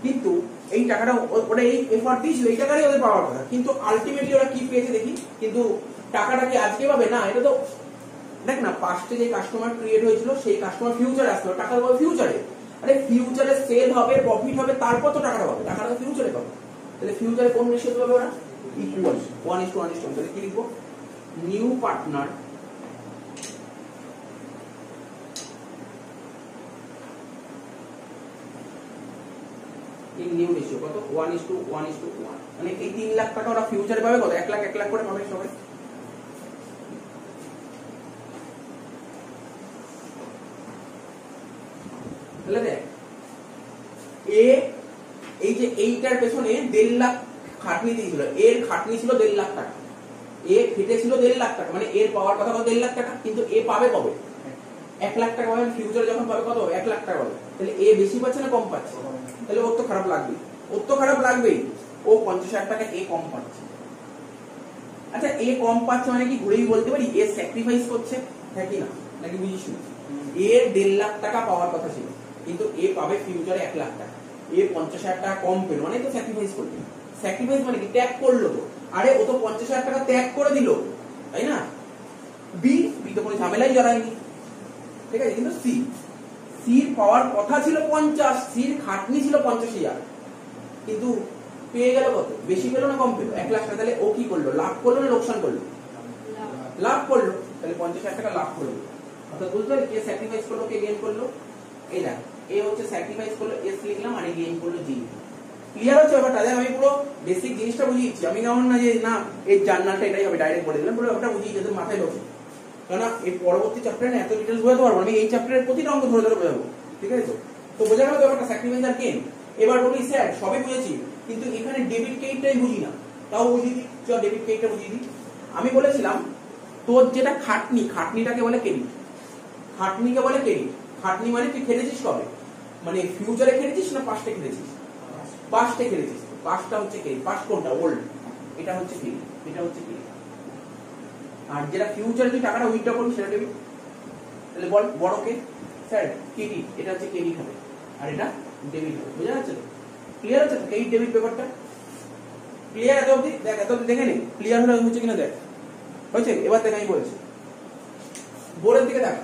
কিন্তু এই টাকাটা ওরা এই এফর্ট দিয়েছিল, এই টাকাটাই ওদের পাওয়ার কথা। কিন্তু আলটিমেটলি ওরা কি পেয়েছে দেখি? কিন্তু টাকাটা কি আজকে পাবে? না, এটা তো দেখ না, পাস্টে যে কাস্টমার ক্রিয়েট হয়েছিল সেই কাস্টমার ফিউচারে আসবে, টাকা পাবে ফিউচারে। আরে ফিউচারে সেল হবে, প্রফিট হবে, তারপর তো টাকাটা পাবে, টাকাটা তো ফিউচারে পাবে। তাহলে ফিউচারে কোন রেশিওতে পাবে ওরা? ইকুয়াল 1:1. তাহলে কি লিখবো? New partner in new ratio কত? 1:1. মানে এই 3 লাখ টাকা ওরা ফিউচারে পাবে কত? 1 লাখ 1 লাখ করে পাবে সবাই। তাহলে দেখ এই যে এইটার পেছনে 1.5 লাখ খাটনি দিয়েছিল, এর খাটনি ছিল 1.5 লাখ টাকা, এ খেটেছিল 1.5 লাখ টাকা, মানে এর পাওয়ার কথা কত? 1.5 লাখ টাকা। কিন্তু এ পাবে কবে? 1 লাখ টাকা পাবে ফিউচারে, যখন পাবে কত? 1 লাখ টাকা পাবে। তাহলে এ বেশি পাচ্ছে না কম পাচ্ছে? তাহলে ওর তো খারাপ লাগবেই, ওর তো খারাপ লাগবেই। ও 50,000 টাকা এ কম পাচ্ছে। আচ্ছা এ কম পাচ্ছে মানে কি ঘুরেই বলতে পারি এ স্যাক্রিফাইস করছে? হ্যাঁ কি না? নাকি বুঝিস না? এর 1.5 লাখ টাকা পাওয়ার কথা ছিল, কিন্তু এ পাবে ফিউচারে 1 লাখ টাকা। এ 50,000 টাকা কম পেল, মানে তো স্যাক্রিফাইস করবে। স্যাক্রিফাইস মানে কি? ত্যাগ করলো তো। আরে ও তো 50,000 টাকা ত্যাগ করে দিল, তাই না? বি তো কোনো ঝামেলাই জড়ায়নি, ঠিক আছে? কিন্তু সির পাওয়ার কথা ছিল 50, সির খাটনি ছিল 50,000, কিন্তু পেয়ে গেল কত? বেশি পেলো না কম পেলো? 1 লাখ টাকা। তাহলে ও কি করলো? লাভ করলো না লোকসান করলো? লাভ করলো। তাহলে 50,000 টাকা লাভ করলো। অর্থাৎ বুঝতে পারলি কে স্যাক্রিফাইস করলো, কে গেইন করলো? এই দেখ এ হচ্ছে স্যাক্রিফাইস করলো, এস লিখলাম, আর গেইন করলো জি। ক্লিয়ার হচ্ছে ব্যাপারটা? আমি পুরো বেসিক জিনিসটা বুঝিয়েছি। আমি কেমন না যে না এই জার্নালটা এটাই হবে ডাইরেক্ট বলে দিলাম, পুরো ব্যাপারটা বুঝিয়ে যাতে মাথায় ঢোকে। কারণ এই পরবর্তী চ্যাপ্টারে না এত ডিটেইলস বোঝাতে পারবো, আমি এই চ্যাপ্টারের প্রতিটা অঙ্ক ধরে ধরে বোঝাবো, ঠিক আছে? তো বোঝা গেল ব্যাপারটা স্যাক্রিফাইস আর গেইন। এবার বলি স্যার সবই বুঝেছি, কিন্তু এখানে ডেবিট ক্রেডিটটাই বুঝি না। তাও বুঝিয়ে দিই, চল ডেবিট ক্রেডিটটা বুঝিয়ে দিই। আমি বলেছিলাম তোর যেটা খাটনি, খাটনিটাকে বলে ক্রেডিট, খাটনিকে বলে ক্রেডিট। খাটনি মানে তুই খেটেছিস কবে, মানে ফিউচারে খেটেছিস না পাস্টে খেটেছিস? পাস্টে খেটেছিস। পাস্টটা হচ্ছে ক্রেডিট। পাস্ট কোনটা? ওল্ড। এটা হচ্ছে ক্রেডিট, এটা হচ্ছে ক্রেডিট। আর যেটা ফিউচারে তুই টাকাটা উইথড্র করবি সেটা ডেবিট। তাহলে বল বড়কে স্যার ক্রেডিট, এটা হচ্ছে ক্রেডিট হবে আর এটা ডেবিট হবে। বুঝা যাচ্ছে তো? ক্লিয়ার হচ্ছে তো ক্রেডিট ডেবিট ব্যাপারটা? ক্লিয়ার এত অবধি? দেখ এত অবধি দেখে নে ক্লিয়ার হলে হচ্ছে কিনা দেখ। হয়েছে? এবার দেখ আমি বলছি, বোর্ডের দিকে দেখ।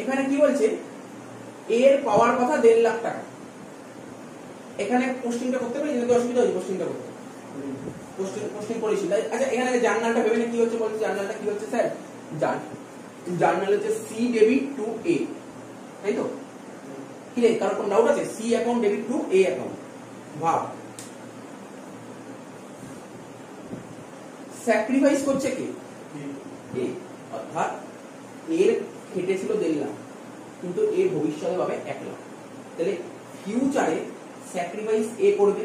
এখানে কি বলছে? এর পাওয়ার কথা 1.5 লাখ টাকা। এখানে পোস্টিংটা করতে পারি, যদি অসুবিধা হয় পোস্টিংটা করতে পোস্টিং করেছি। আচ্ছা এখানে জার্নালটা ভেবে না কি হচ্ছে বলছি, জার্নালটা কি হচ্ছে স্যার? জার্নাল হচ্ছে সি ডেবিট টু এ, তাই তো? কি রে, কারোর কোন ডাউট আছে? C account debit to A account. ভাব, স্যাক্রিফাইস করছে কে? এ। অর্থাৎ এর খেটেছিল 1.5 লাখ, কিন্তু এ ভবিষ্যতে পাবে 1 লাখ। তাহলে ফিউচারে স্যাক্রিফাইস এ করবে,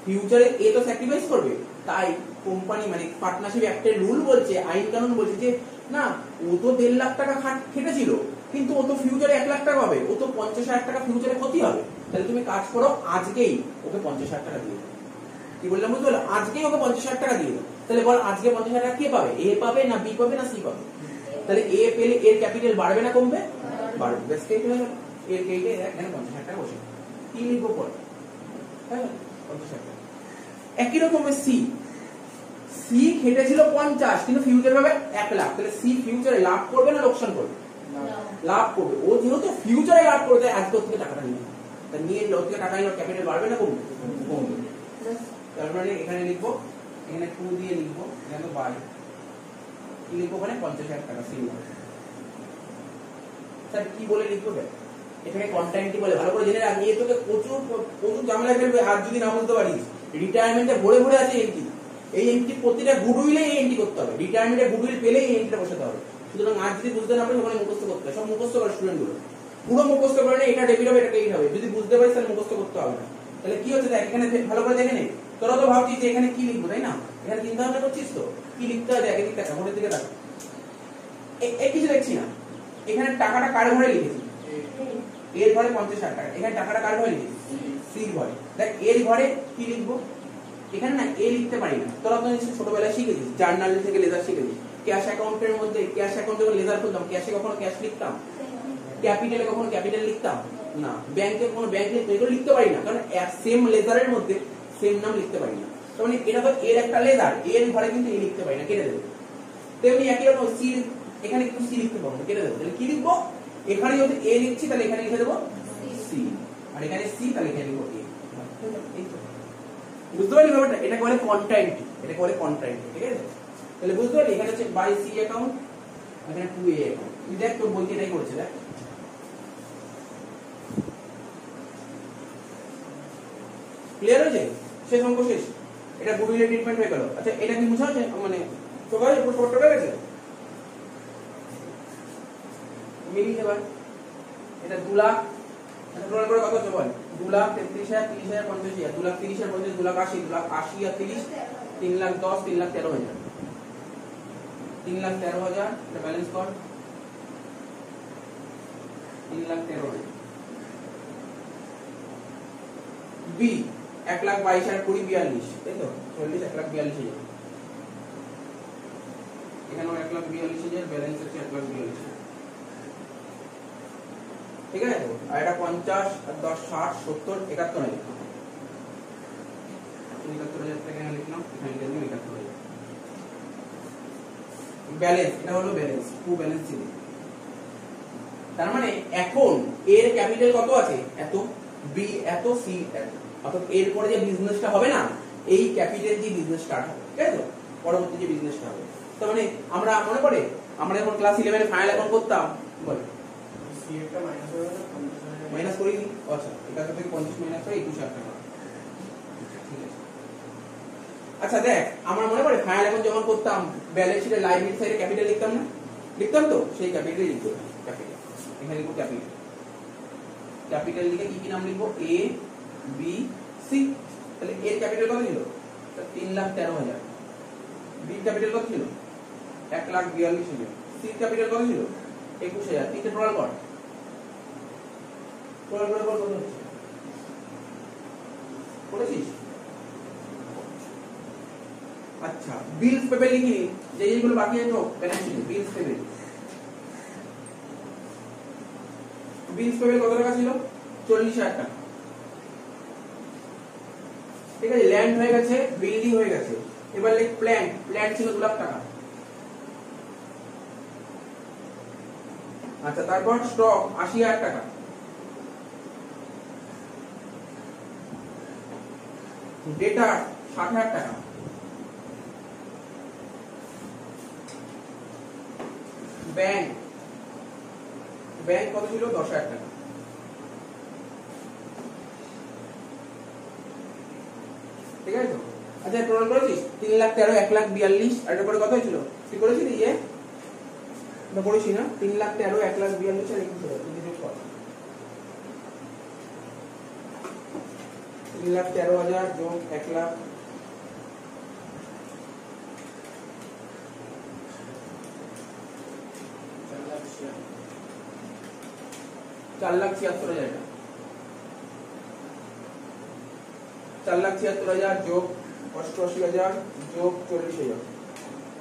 ফিউচারে এ তো স্যাক্রিফাইস করবে। তাই কোম্পানি মানে পার্টনারশিপ অ্যাক্টের রুল বলছে, আইন কানুন বলছে যে না, ও তো 1.5 লাখ টাকা খেটেছিল, কিন্তু ও তো ফিউচারে 1 লাখ টাকা পাবে, ও তো 50,000 টাকা ফিউচারে ক্ষতি হবে। তাহলে তুমি কাজ করো, আজকেই ওকে 50,000 টাকা দিয়ে দাও। কি বললাম বুঝতে পারলে? আজকেই ওকে 50,000 টাকা দিয়ে দাও। তাহলে বল আজকে 50,000 টাকা কে পাবে? এ পাবে না বি পাবে না সি পাবে? তাহলে এ পেলে এর ক্যাপিটাল বাড়বে না কমবে? বাড়বে। বেশ ঠিক হয়ে গেল। এর কেটে এখানে 50,000 টাকা বসে কি লিখবো পরে? হ্যাঁ 50,000 টাকা। একই রকম সি, সি খেটেছিল 50 কিন্তু ফিউচারে পাবে 1 লাখ। তাহলে সি ফিউচারে লাভ করবে না লোকসান করবে? লাভ করবে। ও যেহেতু ফিউচারে লাভ করবে আজকে ওর থেকে টাকাটা নিয়ে, তা নিয়ে ওর থেকে টাকা নিয়ে ক্যাপিটাল বাড়বে না কমবে? কমবে। তার মানে এখানে লিখবো, এখানে 2 দিয়ে লিখবো, এখানে বাই কি লিখবো? ওখানে 50,000 টাকা সি। স্যার কি বলে লিখবো? এটাকে কন্টাইনটি বলে। ভালো করে জেনে রাখ, নিয়ে তোকে প্রচুর প্রচুর ঝামেলা ফেলবে আর যদি না বুঝতে পারিস। রিটায়ারমেন্টে ভরে ভরে আছে এন্ট্রি, এই এন্ট্রি প্রতিটা গুডউইলে এই এন্ট্রি করতে হবে। রিটায়ারমেন্টে গুডউইল পেলে এই এন্ট্রিটা বসাতে হবে। সুতরাং আজ যদি বুঝতে না পারিস ওখানে মুখস্থ করতে হবে। সব মুখস্থ করে স্টুডেন্ট গুলো পুরো মুখস্থ করে না, এটা ডেবিট হবে এটা ক্রেডিট হবে। যদি বুঝতে পারিস তাহলে মুখস্থ করতে হবে না। তাহলে কি হচ্ছে দেখ, এখানে ভালো করে দেখে নে। তোরা তো ভাবছিস যে এখানে কি লিখবো, তাই না? এখানে চিন্তা ভাবনা করছিস তো কি লিখতে হয়। দেখ এদিকে দেখা, ভোরের দিকে দেখা, এই কিছু দেখছি না। এখানে টাকাটা কার ঘরে লিখেছি? এর ঘরে 50,000 টাকা। এখানে টাকাটা কার ঘরে লিখেছি? সির ঘরে। দেখ এর ঘরে কি লিখবো? এখানে না এ লিখতে পারি না। তোরা তো নিশ্চয়ই ছোটবেলায় শিখেছিস, জার্নাল থেকে লেজার শিখেছিস। ক্যাশ অ্যাকাউন্টের মধ্যে ক্যাশ অ্যাকাউন্টে লেজার খুলতাম, ক্যাশে কখনো ক্যাশ লিখতাম, ক্যাপিটালে কখনো ক্যাপিটাল লিখতাম না, ব্যাংকে কোনো ব্যাংক এগুলো লিখতে পারি না, কারণ সেম লেজারের মধ্যে সেম নাম লিখতে পারি না। তার মানে এটা তো এর একটা লেজার, এর ঘরে কিন্তু এ লিখতে পারি না, কেটে দেবো। তেমনি একই রকম সি, এখানে কিন্তু সি লিখতে পারবো না, কেটে দেবো। তাহলে কি লিখবো? এখানে যদি এ লিখছি তাহলে এখানে লিখে দেবো সি, আর এখানে সি তাহলে এখানে লিখবো এ। বুঝতে পারলি ব্যাপারটা? এটা বলে কন্টাইনটি, এটা বলে কন্টাইনটি। ঠিক আছে? তাহলে বুঝতে পারলি এখানে হচ্ছে বাই সি অ্যাকাউন্ট, এখানে 2A অ্যাকাউন্ট। তুই দেখ তোর বইতে এটাই করেছে। দেখ ক্লিয়ার হয়েছে? শেষ অঙ্ক শেষ। এটা গুডউইলের ট্রিটমেন্ট হয়ে গেল। আচ্ছা এটা কি বুঝা হচ্ছে? মানে সবাই উপর শর্ট হয়ে গেছে? মিলিয়ে দেবা। এটা 2 লাখ, টোটাল করে কত হচ্ছে বল? 2,33,000, 30,000, 50,000, 2,30,000, 50,000, 2,80,000, 2,80,000 আর 30, 3,10,000, 3,13,000, 3,13,000। এটা ব্যালেন্স কর, 3,13,000। বি 1,22,000, 20, 42, তাই তো? 40, 1,42,000। এখানেও 1,42,000, ব্যালেন্স হচ্ছে 1,42,000। ঠিক আছে? আর এটা 50 আর 10, 60, 70, 71,000। 71,000 টাকা এখানে লিখলাম, এখানে লিখলাম 71,000। ব্যালেন্স, এটা হলো ব্যালেন্স, টু ব্যালেন্স ছিল। তার মানে এখন এর ক্যাপিটাল কত আছে? এত, বি এত, সি এত। অর্থাৎ এরপরে যে বিজনেসটা হবে না, এই ক্যাপিটাল দিয়ে বিজনেস স্টার্ট হবে। ঠিক আছে? পরবর্তী যে বিজনেসটা হবে, তার মানে আমরা মনে পড়ে আমরা যখন ক্লাস 11 ফাইনাল অ্যাকাউন্ট করতাম, বল সি একটা মাইনাস হয়ে গেল, মাইনাস করি নি? আচ্ছা, এটা থেকে 50 মাইনাস করে 21,000 টাকা। ঠিক আছে। আচ্ছা দেখ, আমরা মনে পড়ে ফাইনাল অ্যাকাউন্ট যখন করতাম, ব্যালেন্স শিটে লাইবিলিটি সাইডে ক্যাপিটাল লিখতাম না? লিখতাম তো, সেই ক্যাপিটাল লিখবো। ক্যাপিটাল এখানে লিখবো, ক্যাপিটাল। ক্যাপিটাল লিখে কি কি নাম লিখবো? A B C. তাহলে এর ক্যাপিটাল কত ছিল? 3,13,000। বি ক্যাপিটাল কত ছিল? 1,42,000। সি ক্যাপিটাল কত ছিল? 21,000। তিনটে টোটাল কর, টোটাল করে কত হচ্ছে করেছিস? আচ্ছা, বিলস পেমেন্ট লিখি, যে যেগুলো বাকি আছে ব্যালেন্স শিটে বিলস পেমেন্ট। বিলস পেমেন্ট কত টাকা ছিল? 40,000 টাকা। ঠিক আছে, ল্যান্ড হয়ে গেছে, বিল্ডিং হয়ে গেছে। এবার লিখ প্ল্যান্ট, প্ল্যান্ট ছিল 2 লাখ টাকা। আচ্ছা, তারপর স্টক 80,000 টাকা। ডেটা 60,000 টাকা। ব্যাংক, ব্যাংক কত ছিল? 10,000 টাকা। ঠিক আছে তো? আচ্ছা, টোটাল করেছিস? 3,13,000, 1,42,000 আর এর পরে কত হয়েছিল? তুই করেছিস ইয়ে? না করেছিস না? 3,13,000, 1,42,000 আর 21,000 তুমি যোগ কর। 3,13,000 যোগ 1,00,000 4,76,000 টাকা। 4,76,000 যোগ 88,000 যোগ 40,000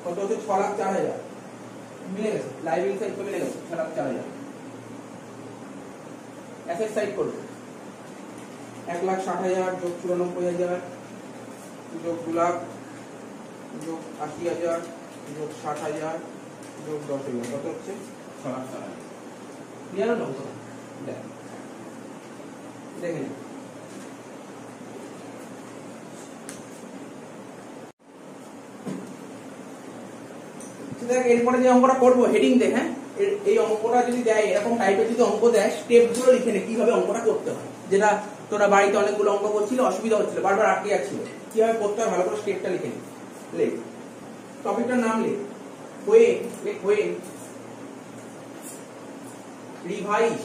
কত হচ্ছে? 6,04,000। মিলে গেছে, লাইবিলিটি সাইড তো মিলে গেছে। 6,04,000 অ্যাসেট সাইড করবে 1,60,000 যোগ 94,000 যোগ 2 লাখ যোগ 80,000 যোগ 60,000 যোগ 10,000 কত হচ্ছে? 6,04,000। ক্লিয়ার হলো? দেখেন এরপরে যে অঙ্কটা করবো হেডিং দেখ, হ্যাঁ, এই অঙ্কটা যদি দেয় এরকম টাইপের যদি অঙ্ক দেয়, স্টেপগুলো লিখে নে কিভাবে অঙ্কটা করতে হয়। যেটা তোরা বাড়িতে অনেকগুলো অঙ্ক করছিল, অসুবিধা হচ্ছিল, বারবার আটকে যাচ্ছিল, কিভাবে করতে হয় ভালো করে স্টেপটা লিখে নে। লেখ, টপিকটার নাম লেখ, হোয়েন, লেখ when revise,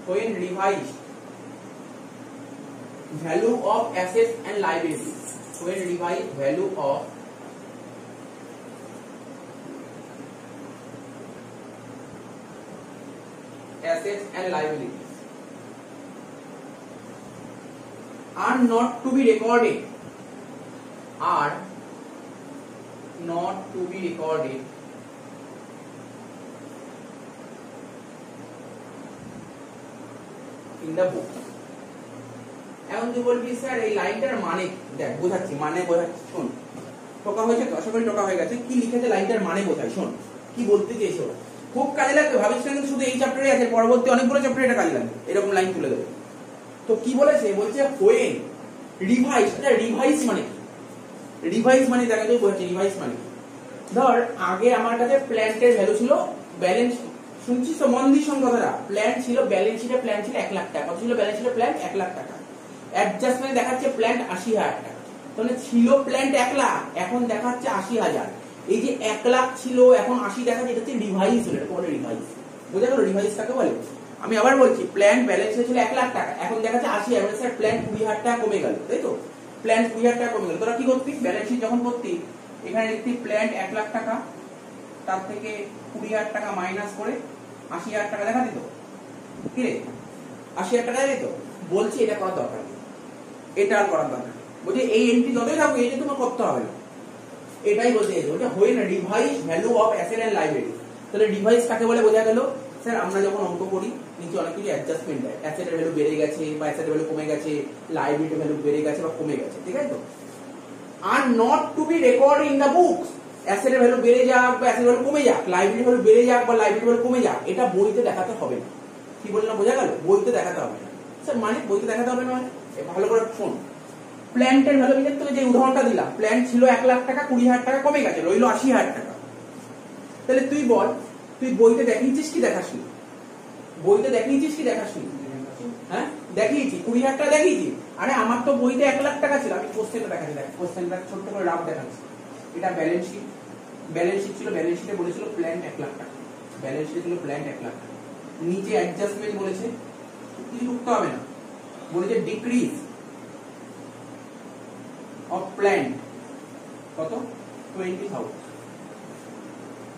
when revise value of assets and liabilities, when revise value of assets and liabilities are not to be recorded, are not to be recorded in the book। এখন তুই বলবি স্যার এই লাইনটার মানে, দেখ বোঝাচ্ছি, মানে বোঝাচ্ছি, শোন। টোকা হয়েছে তো, আশা করি টোকা হয়ে গেছে। কি লিখেছে লাইনটার মানে বোঝাই, শোন কি বলতে চেয়েছো। খুব কাজে লাগবে, ভাবিস না কিন্তু শুধু এই চ্যাপ্টারে আছে, পরবর্তী অনেকগুলো চ্যাপ্টারে এটা কাজে লাগবে, এরকম লাইন তুলে দেবে। তো কি বলেছে? বলছে হোয়েন রিভাইজ। আচ্ছা, রিভাইজ মানে কি? রিভাইজ মানে দেখে তুই বলছিস রিভাইজ মানে কি? ধর আগে আমার কাছে প্ল্যান্টের ভ্যালু ছিল, ব্যালেন্স শুনছিস তো, মন দিয়ে সংখ্যা ধরা, প্ল্যান্ট ছিল, ব্যালেন্স শিটে প্ল্যান্ট ছিল 1 লাখ টাকা, কত ছিল ব্যালেন্স শিটে প্ল্যান্ট? 1 লাখ টাকা। অ্যাডজাস্টমেন্ট দেখাচ্ছে প্ল্যান্ট 80,000 টাকা, তাহলে ছিল প্ল্যান্ট 1 লাখ, এখন দেখাচ্ছে 80,000। এই যে 1 লাখ ছিল এখন 80 দেখাচ্ছে, এটা হচ্ছে রিভাইজ হলো, এটা বলে রিভাইজ। বোঝা গেল রিভাইজ কাকে বলে? আমি আবার বলছি, প্ল্যান্ট ব্যালেন্স ছিল 1 লাখ টাকা, এখন দেখাচ্ছে 80,000, মানে স্যার প্ল্যান্ট 20,000 টাকা কমে গেল, তাই তো? প্ল্যান্ট 20,000 টাকা কমে গেল। তোরা কি করতিস? ব্যালেন্স শিট যখন করতি এখানে লিখতি প্ল্যান্ট 1 লাখ টাকা, তার থেকে 20,000 টাকা মাইনাস করে 80,000 টাকা দেখা দিত। কি রে, 80,000 টাকা দিত। বলছি এটা করার দরকার নেই, এটা আর করার দরকার নেই। বলছি এই এন্ট্রি যতই থাকবে এই যে তোমার করতে হবে না, এটাই বলতে চাইছে। ওটা when revise value of asset and liability. তাহলে রিভাইজ কাকে বলে বোঝা গেল? স্যার আমরা যখন অঙ্ক করি নিচে অনেক কিছু অ্যাডজাস্টমেন্ট দেয়, অ্যাসেটের ভ্যালু বেড়ে গেছে বা অ্যাসেটের ভ্যালু কমে গেছে, লায়াবিলিটির ভ্যালু বেড়ে গেছে বা কমে গেছে, ঠিক আছে তো? আর not to be record in the books, অ্যাসেটের ভ্যালু বেড়ে যাক বা অ্যাসেটের ভ্যালু কমে যাক, লায়াবিলিটির ভ্যালু বেড়ে যাক বা লায়াবিলিটির ভ্যালু কমে যাক, এটা বইতে দেখাতে হবে না। কি বললাম বোঝা গেল? বইতে দেখাতে হবে না। স্যার মানে বইতে দেখাতে হবে না মানে ভালো করে শোন। প্ল্যান্টের ভ্যালু বিজের তোকে যে উদাহরণটা দিলাম, প্ল্যান্ট ছিল 1 লাখ টাকা, 20,000 টাকা কমে গেছে, রইল 80,000 টাকা। তাহলে তুই বল, তুই বইতে দেখিয়েছিস কি দেখাসনি? বইতে দেখিয়েছিস কি দেখাসনি? হ্যাঁ দেখিয়েছি, 20,000 টাকা দেখিয়েছি। আরে আমার তো বইতে 1 লাখ টাকা ছিল, আমি কোশ্চেনটা দেখাচ্ছি, দেখ কোশ্চেনটা ছোট্ট করে রাফ দেখাচ্ছি। এটা ব্যালেন্স শিট, ব্যালেন্স শিট ছিল, ব্যালেন্স শিটে বলেছিল প্ল্যান্ট 1 লাখ টাকা, ব্যালেন্স শিটে ছিল প্ল্যান্ট 1 লাখ টাকা। নিচে অ্যাডজাস্টমেন্ট বলেছে, কিছু লিখতে হবে না, বলেছে ডিক্রিজ অফ প্ল্যান্ট কত? 20,000।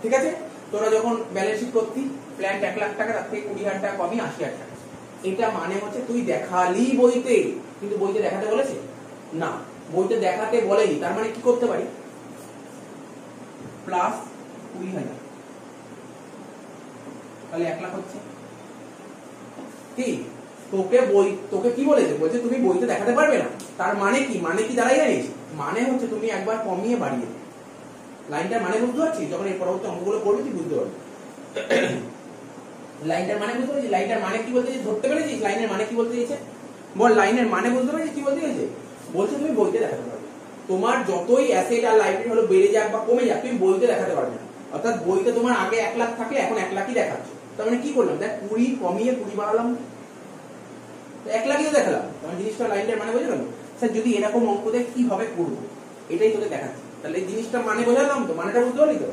ঠিক আছে? তোরা যখন ব্যালেন্স শিট করতি প্ল্যান্ট 1 লাখ টাকা, তার থেকে 20,000 টাকা কমই 80,000 টাকা। এটা মানে হচ্ছে তুই দেখালি বইতে, কিন্তু বইতে দেখাতে বলেছে না, বইতে দেখাতে বলেনি। তার মানে কি করতে পারি, প্লাস 20,000, তাহলে 1 লাখ হচ্ছে কি? তোকে কি বলেছে, বলছে তুমি বইতে দেখাতে পারবে না। তার মানে কি, মানে কি দাঁড়াই জানিস, মানে হচ্ছে তুমি একবার কমিয়ে বাড়িয়ে লাইনটার মানে বুঝতে পারছিস? যখন এই পরবর্তী অঙ্কগুলো করবি তুই বুঝতে পারবি লাইনটার মানে বুঝতে পারছিস। লাইনটার মানে কি বলতে চাইছে ধরতে পেরেছিস? লাইনের মানে কি বলতে চাইছে বল, লাইনের মানে বুঝতে পারছিস কি বলতে চাইছে? বলছে তুমি বইতে দেখাতে পারবে, তোমার যতই অ্যাসেট আর লাইবিলিটি হলো বেড়ে যাক বা কমে যাক, তুমি বইতে দেখাতে পারবে না। অর্থাৎ বইতে তোমার আগে 1 লাখ থাকে, এখন 1 লাখই দেখাচ্ছে। তার মানে কি করলাম, দেখ 20 কমিয়ে 20 বাড়ালাম, 1 লাখই তো দেখালাম। তোমার জিনিসটা লাইনটার মানে বোঝা গেল? স্যার যদি এরকম অঙ্ক দেখ কিভাবে করবো এটাই তোকে দেখাচ্ছি। তাহলে এই জিনিসটা মানে বোঝালাম তো, মানেটা বুঝতে পারলি তো?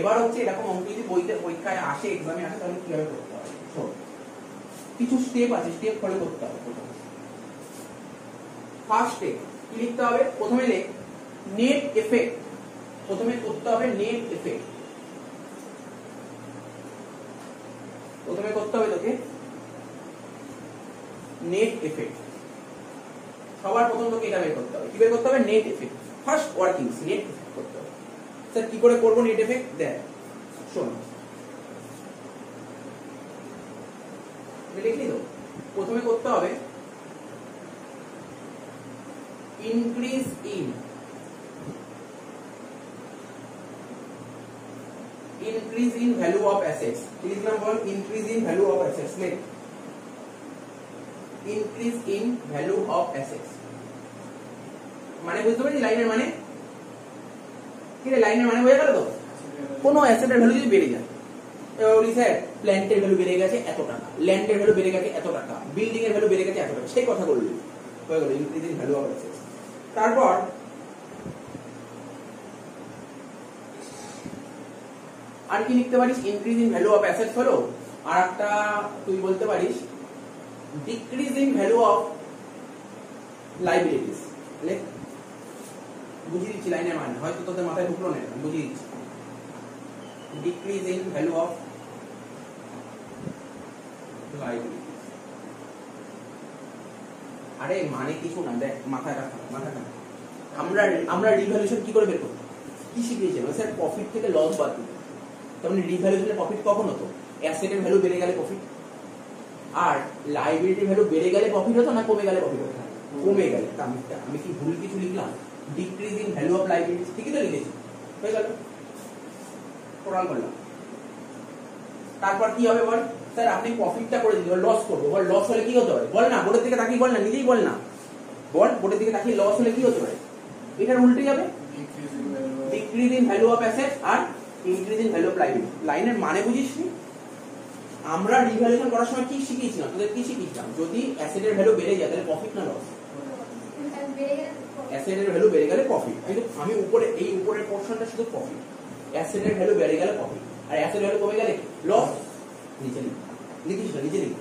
এবার হচ্ছে এরকম অঙ্ক যদি বইতে পরীক্ষায় আসে, এক্সামে আসে, তাহলে কিভাবে করতে হবে। শোন, কিছু স্টেপ আছে, স্টেপ ফলো করতে হবে। ফার্স্ট স্টেপ কি লিখতে হবে, প্রথমে লেখ নেট এফেক্ট। প্রথমে করতে হবে নেট এফেক্ট, প্রথমে করতে হবে তোকে নেট এফেক্ট। সবার প্রথম তোকে এটা বের করতে হবে। কি বের করতে হবে, net effect. First workings, net effect করতে হবে। স্যার কি করে করব নেট এফেক্ট, দেখ শোন, লিখলি তো? প্রথমে করতে হবে increase in value of assets. কি লিখলাম বল, increase in value of assets. লেখ increase in value of assets. মানে বুঝতে পারছিস লাইনের মানে কি রে? লাইনের মানে বোঝা গেল তো? কোনো অ্যাসেটের ভ্যালু যদি বেড়ে যায়, এবার স্যার প্ল্যান্টের ভ্যালু বেড়ে গেছে এত টাকা, ল্যান্ডের ভ্যালু বেড়ে গেছে এত টাকা, বিল্ডিং এর ভ্যালু বেড়ে গেছে এত টাকা, সেই কথা বললি, হয়ে গেল increase in value of assets. তারপর আর কি লিখতে পারিস, increase in value of assets হলো। আর একটা তুই বলতে পারিস decrease in value of liabilities. লেখ, বুঝিয়ে দিচ্ছি লাইনের মানে, হয়তো তোদের মাথায় ঢুকলো না, বুঝিয়ে দিচ্ছি। Decrease in value of liabilities. আরে মানে কিছু না, দেখ মাথায় রাখা, মাথায় রাখা। আমরা রিভ্যালুয়েশন কি করে বের করব, কি শিখিয়েছিলাম স্যার? প্রফিট থেকে লস বাদ দিতে। তার মানে রিভ্যালুয়েশনের প্রফিট কখন হতো, অ্যাসেটের ভ্যালু বেড়ে গেলে প্রফিট, আর লাইবিলিটির ভ্যালু বেড়ে গেলে প্রফিট হতো না কমে গেলে প্রফিট হতো? কমে গেলে। আমি কি ভুল কিছু লিখলাম? Decrease in value of liabilities, ঠিকই তো লিখেছি, হয়ে গেল, টোটাল করলাম। তারপর কি হবে বল, স্যার আপনি প্রফিটটা করে দিন, লস করবো, বল লস হলে কি হতে পারে, বল না, বোর্ডের দিকে তাকিয়ে বল না, নিজেই বল না, বল বোর্ডের দিকে তাকিয়ে লস হলে কি হতে পারে? এটার উল্টে যাবে, decrease in value of asset আর increase in value of liability. লাইনের মানে বুঝিস নি? আমরা রিভ্যালুয়েশন করার সময় কি শিখিয়েছিলাম, তোদের কি শিখিয়েছিলাম? যদি অ্যাসেটের ভ্যালু বেড়ে যায় তাহলে প্রফিট না লস? অ্যাসেটের ভ্যালু বেড়ে গেলে প্রফিট। কিন্তু আমি উপরে এই উপরের পোরশনটা শুধু প্রফিট, অ্যাসেটের ভ্যালু বেড়ে গেলে প্রফিট, আর অ্যাসেট ভ্যালু কমে গেলে লস। নিচে লিখিস না, নিচে লিখ।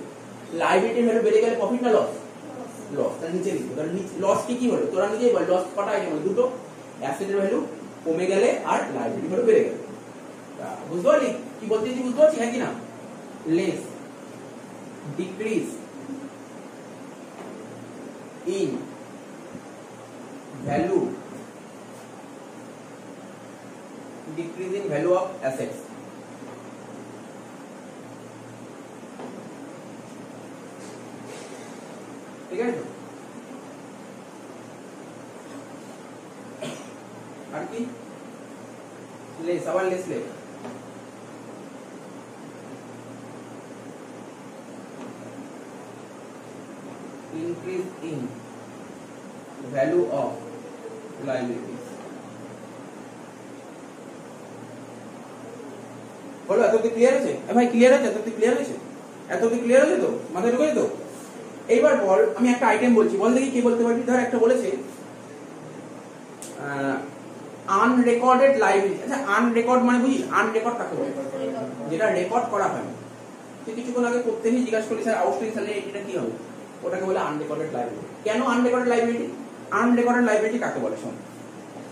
লাইবিলিটির ভ্যালু বেড়ে গেলে প্রফিট না লস? লস। তাহলে নিচে লিখবো। তাহলে লস কি হলো, তোরা নিজেই বল, লস কটা আইটেম হলো? দুটো, অ্যাসেটের ভ্যালু কমে গেলে আর লাইবিলিটির ভ্যালু বেড়ে গেলে। বুঝতে পারলি কি বলতে চাইছি? বুঝতে পারছি হ্যাঁ কি না? Less decrease in value, decrease in value of assets. ঠিক আছে তো? আর কি লেস, আবার less less, increase in value of liabilities। বলো এত কি ক্লিয়ার আছে? ভাই ক্লিয়ার আছে? এত কি ক্লিয়ার আছে? এত কি ক্লিয়ার আছে তো? মাথায় ঢুকেছে তো? এইবার বল, আমি একটা আইটেম বলছি, বল দেখি কে বলতে পারবি। ধর একটা বলেছে আনরেকর্ডেড লাইবিলিটি। আচ্ছা আনরেকর্ড মানে বুঝি, আনরেকর্ড কাকে বলে? যেটা রেকর্ড করা হয়। তুই কিছুক্ষণ আগে করতে গিয়ে জিজ্ঞাসা করলি স্যার আউটস্ট্যান্ডিং স্যালারি এটা কি হবে, ওটাকে বলে আনরেকর্ডেড লাইবিলিটি। কেন আনরেকর্ডেড লাইবিলিটি? আনরেকর্ডেড লাইবিলিটি কাকে বলে শোন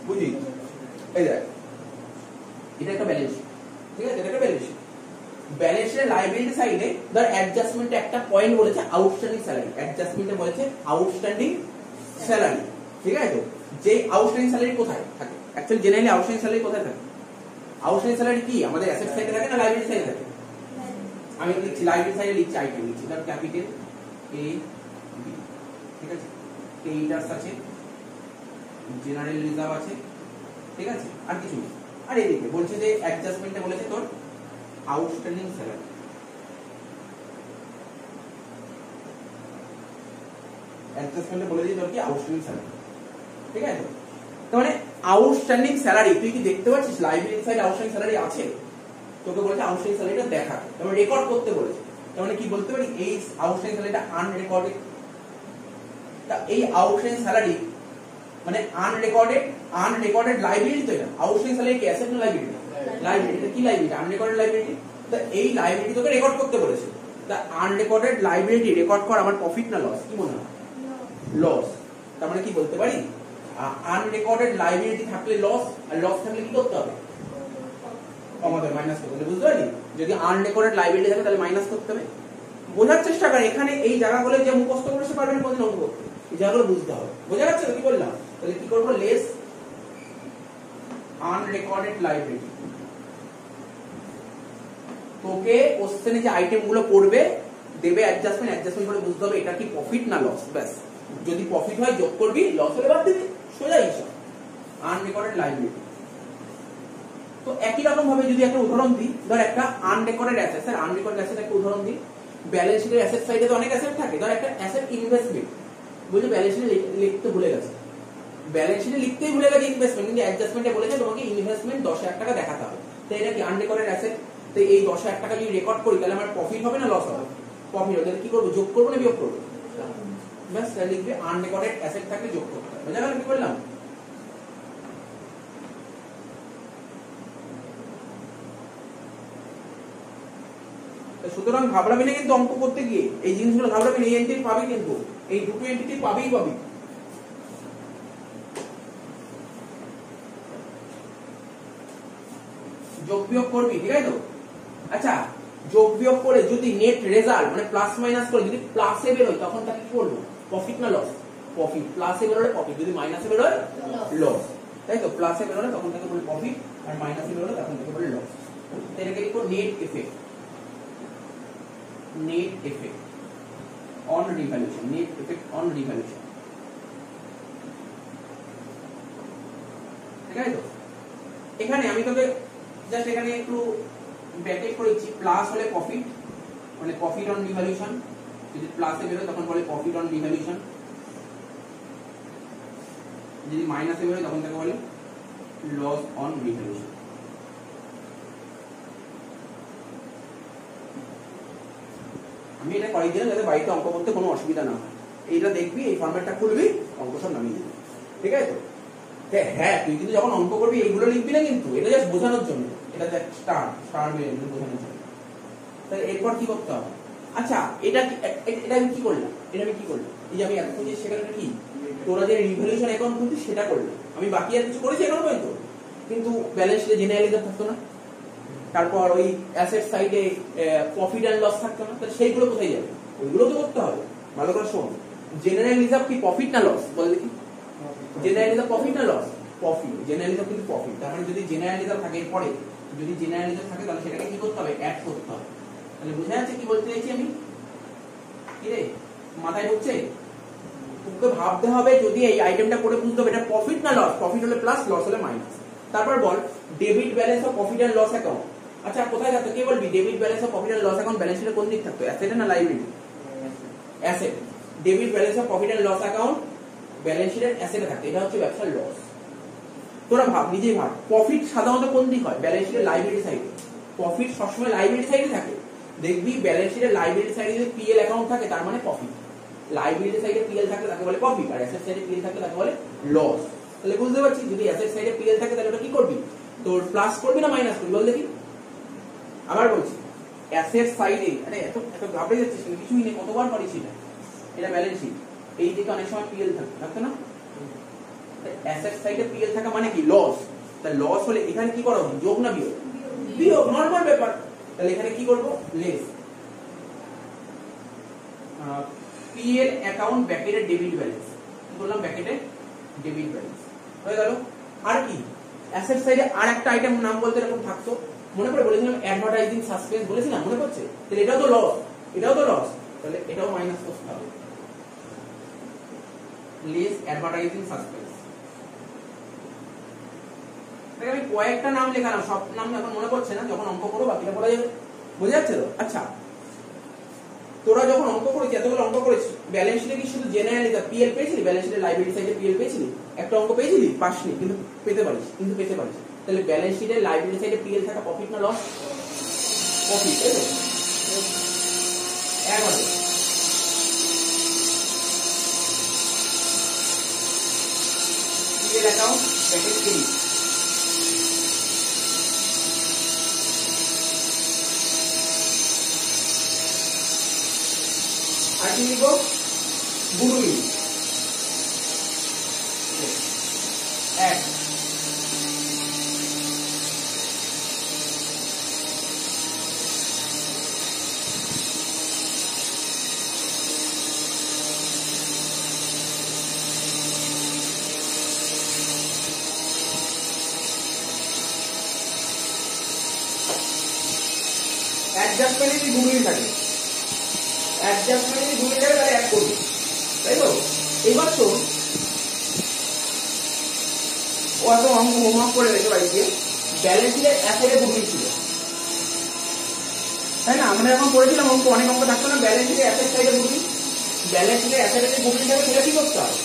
বুঝি। এই দেখ, এটা একটা ব্যালেন্স শিট, ঠিক আছে, এটা ব্যালেন্স শিট। ব্যালেন্স শিটের লায়াবিলিটি সাইডে ধর অ্যাডজাস্টমেন্টে একটা পয়েন্ট বলেছে আউটস্ট্যান্ডিং স্যালারি, অ্যাডজাস্টমেন্টে বলেছে আউটস্ট্যান্ডিং স্যালারি, ঠিক আছে। তো যে আউটস্ট্যান্ডিং স্যালারি কোথায় থাকে? অ্যাকচুয়ালি জেনারেলি আউটস্ট্যান্ডিং স্যালারি কোথায় থাকে? আউটস্ট্যান্ডিং স্যালারি কি আমাদের অ্যাসেট সাইডে থাকে না লায়াবিলিটি সাইডে থাকে? আমি লিখছি লায়াবিলিটি সাইডে লিখছি, আইটেম লিখছি, ধর ক্যাপিটাল এ বি, ঠিক আছে, ক্রেডিটার্স আছে, জেনারেল রিজার্ভ আছে, ঠিক আছে, আর কিছু নেই। আর এদিকে বলছে যে অ্যাডজাস্টমেন্টে বলেছে তোর আউটস্ট্যান্ডিং স্যালারি, অ্যাডজাস্টমেন্টে বলে দিই তোর কি আউটস্ট্যান্ডিং স্যালারি, ঠিক আছে। তো মানে আউটস্ট্যান্ডিং স্যালারি তুই কি দেখতে পাচ্ছিস লায়াবিলিটি সাইডে আউটস্ট্যান্ডিং স্যালারি আছে? তোকে বলেছে আউটস্ট্যান্ডিং স্যালারিটা দেখা, তারপরে রেকর্ড করতে বলেছে। তার মানে কি বলতে পারি এই আউটস্ট্যান্ডিং স্যালারিটা আনরেকর্ডেড। তা এই আউটস্ট্যান্ডিং স্যালারি মানে আনরেকর্ডেড লায়াবিলিটি তো এটা। আউটস্ট্যান্ডিং স্যালারি কি অ্যাসেট না লায়াবিলিটি? লায়াবিলিটি। এটা কি লায়াবিলিটি? Unrecorded liability. তো এই লায়াবিলিটি তোকে রেকর্ড করতে বলেছে। তা আনরেকর্ডেড লায়াবিলিটি রেকর্ড কর আমার প্রফিট না লস? কি মনে হয়? লস। তার মানে কি বলতে পারি আনরেকর্ডেড লায়াবিলিটি থাকলে লস, আর লস থাকলে কি করতে হবে? আমাদের মাইনাস করতে হবে। বুঝতে পারলি? যদি আনরেকর্ডেড লায়াবিলিটি থাকে তাহলে মাইনাস করতে হবে। বোঝার চেষ্টা কর, এখানে এই জায়গাগুলো যে মুখস্থ করে সে পারবেন কোনদিন অঙ্ক করতে, এই জায়গাগুলো বুঝতে হবে। বোঝা যাচ্ছে তো কি বললাম? তাহলে কি করবো? Less unrecorded liability. তোকে কোশ্চেনে যে আইটেম গুলো পড়বে দেবে অ্যাডজাস্টমেন্ট করে বুঝতে হবে এটা কি প্রফিট না লস। ব্যাস, যদি প্রফিট হয় যোগ করবি, লস হলে বাদ দিবি, সোজা হিসাব। Unrecorded liability. তো একই রকম ভাবে যদি একটা উদাহরণ দিই, ধর একটা unrecorded asset, sir unrecorded asset একটা উদাহরণ দিই। ব্যালেন্স শিটের অ্যাসেট সাইডে তো অনেক অ্যাসেট থাকে, ধর একটা অ্যাসেট ইনভেস্টমেন্ট, বলছে ব্যালেন্স শিটে লিখতে ভুলে গেছে, ব্যালেন্স শিটে লিখতেই ভুলে গেছে ইনভেস্টমেন্ট, কিন্তু অ্যাডজাস্টমেন্টে বলেছে তোমাকে ইনভেস্টমেন্ট 10,000 টাকা দেখাতে হবে। তো এটা কি আনরেকর্ডেড অ্যাসেট? তো এই 10,000 টাকা যদি রেকর্ড করি তাহলে আমার প্রফিট হবে না লস হবে? প্রফিট হবে। তাহলে কি করবো? যোগ করবো না বিয়োগ করবো? ব্যাস, তাহলে লিখবে আনরেকর্ডেড অ্যাসেট থাকলে যোগ করতে হবে। বুঝা গেল কি বললাম? সুতরাং ঘাবড়াবি না কিন্তু অঙ্ক করতে গিয়ে, এই জিনিসগুলো ঘাবড়াবি না, এই এন্ট্রি পাবি কিন্তু, এই দুটো এন্ট্রি পাবি। যোগ বিয়োগ করবি, ঠিক আছে তো? আচ্ছা, যোগ বিয়োগ করে যদি নেট রেজাল্ট মানে প্লাস মাইনাস করে যদি প্লাসে বেরোয় তখন তাকে কি করবো? প্রফিট না লস? প্রফিট। প্লাসে বেরোলে প্রফিট, যদি মাইনাসে বেরোয় লস, তাই তো? প্লাসে বেরোলে তখন তাকে বলে প্রফিট, আর মাইনাসে বেরোলে তখন তাকে বলে লস। এটাকে লিখো net effect, net effect on revaluation, net effect on revaluation, ঠিক আছে তো? এখানে আমি তোকে জাস্ট এখানে একটু ব্র্যাকেট করেছি, প্লাস হলে প্রফিট মানে প্রফিট অন রিভ্যালুয়েশন, যদি প্লাসে বেরোয় তখন বলে প্রফিট অন রিভ্যালুয়েশন, যদি মাইনাসে বেরোয় তখন তাকে বলে লস অন রিভ্যালুয়েশন। আমি এটা করাই দিলাম যাতে বাড়িতে অঙ্ক করতে কোনো অসুবিধা না হয়। এইটা দেখবি, এই ফরম্যাটটা খুলবি, অঙ্ক সব নামিয়ে দিবি, ঠিক আছে তো? হ্যাঁ, তুই কিন্তু যখন অঙ্ক করবি এইগুলো লিখবি না কিন্তু, এটা জাস্ট বোঝানোর জন্য, এটা দেখ স্টার মেরে বোঝানোর জন্য। তাহলে এরপর কি করতে হবে? আচ্ছা, এটা আমি কি করলাম? এই যে আমি এতক্ষণ যে সেখানে কি তোরা যে রিভ্যালুয়েশন অ্যাকাউন্ট খুলবি সেটা করলাম, আমি বাকি আর কিছু করেছি এখনো পর্যন্ত, কিন্তু ব্যালেন্স শিটে জেনারেল রিজার্ভ থাকতো না, তারপর ওই অ্যাসেট সাইডে প্রফিট এন্ড লস থাকতো না, তাহলে সেইগুলো কোথায় যাবে? ওইগুলো তো করতে হবে। ভালো করে শোন, জেনারেল রিজার্ভ কি প্রফিট না লস? বল দেখি, জেনারেল রিজার্ভ প্রফিট না লস? প্রফিট। জেনারেল রিজার্ভ কিন্তু প্রফিট। তার মানে যদি জেনারেল রিজার্ভ থাকে এরপরে, যদি জেনারেল রিজার্ভ থাকে তাহলে সেটাকে কি করতে হবে? অ্যাড করতে হবে। তাহলে বোঝা যাচ্ছে কি বলতে চাইছি আমি? কি রে, মাথায় ঢুকছে? তোকে ভাবতে হবে, যদি এই আইটেমটা করে বুঝতে হবে এটা প্রফিট না লস, প্রফিট হলে প্লাস, লস হলে মাইনাস। তারপর বল debit balance of profit and loss account. আচ্ছা, কোথায় থাকতো? কে বলবি? Debit balance of profit and loss account balance শিটে কোন দিক থাকতো? অ্যাসেট না liability? Asset. Debit balance of profit and loss account balance শিটের অ্যাসেটে থাকতো, এটা হচ্ছে ব্যবসার লস। তোরা ভাব, নিজেই ভাব, প্রফিট সাধারণত কোন দিক হয়? ব্যালেন্স শিটের লায়াবিলিটি সাইডে। প্রফিট সবসময় লায়াবিলিটি সাইডে থাকে। দেখবি ব্যালেন্স শিটের লায়াবিলিটি সাইডে যদি পিএল অ্যাকাউন্ট থাকে তার মানে প্রফিট, লায়াবিলিটি সাইডে পিএল থাকলে তাকে বলে প্রফিট, আর অ্যাসেট সাইডে পিএল থাকলে তাকে বলে লস। তাহলে বুঝতে পারছিস, যদি অ্যাসেট সাইডে পিএল থাকে তাহলে ওটা কি করবি? তোর প্লাস করবি না মাইনাস করবি? বল দেখি। আবার বলছি, অ্যাসেট সাইডে, আরে এত ঘাবড়ে যাচ্ছিস, কিছুই নেই, কতবার পারিস না, এটা ব্যালেন্স শিট, এই দিকে অনেক সময় পিএল থাকতো না? অ্যাসেট সাইডে পিএল থাকা মানে কি? লস। তা লস হলে এখানে কি করা হবে? যোগ না বিয়োগ? বিয়োগ নরমাল ব্যাপার। তাহলে এখানে কি করব, লেস পিএল অ্যাকাউন্ট ব্র্যাকেটে ডেবিট ব্যালেন্স, কি বললাম ব্র্যাকেটে ডেবিট ব্যালেন্স হয়ে গেল। আর কি অ্যাসেট সাইডে আর একটা আইটেম নাম বলতে এরকম থাকতো, মনে করে বলেছিলাম অ্যাডভার্টাইজিং সাসপেন্স বলেছিলাম, মনে পড়ছে? তাহলে এটাও তো লস, এটাও তো লস, তাহলে এটাও মাইনাস করতে হবে, লেস অ্যাডভার্টাইজিং সাসপেন্স। আমি কয়েকটা নাম লেখালাম, সব নাম এখন মনে পড়ছে না, যখন অঙ্ক করবো বাকিটা বলা যাবে, বুঝে যাচ্ছে তো? আচ্ছা তোরা যখন অঙ্ক করেছিস, এতগুলো অঙ্ক করেছিস, ব্যালেন্স শিটে কি শুধু জেনারেল পিএল পেয়েছিলি? ব্যালেন্স শিটে লাইবিলিটি সাইডে পিএল পেয়েছিলি? একটা অঙ্ক পেয়েছিলি? পাসনি, কিন্তু পেতে পারিস, কিন্তু পেতে পারিস। তাহলে ব্যালেন্স শিটে লাইবিলিটি সাইডে পিএল থাকা প্রফিট না লস? প্রফিট, তাই তো? এক হবে পিএল অ্যাকাউন্ট ব্র্যাকেট ক্রেডিট, আর কি লিখবো? গুডউইল এক, অ্যাডজাস্টমেন্টে যদি গুডউইল থাকে, অ্যাডজাস্টমেন্টে যদি গুডউইল থাকে তাহলে অ্যাড করবি, তাই তো? এবার তো ও এত অঙ্ক হোমওয়ার্ক করে রেখে বাড়িতে, ব্যালেন্স শিটের অ্যাসেটে গুডউইল ছিল, তাই না? আমরা এখন করেছিলাম অঙ্ক, অনেক অঙ্ক থাকতো না ব্যালেন্স শিটের অ্যাসেট সাইডে গুডউইল, ব্যালেন্স শিটের অ্যাসেটে যে গুডউইল থাকে সেটা কি করতে হবে?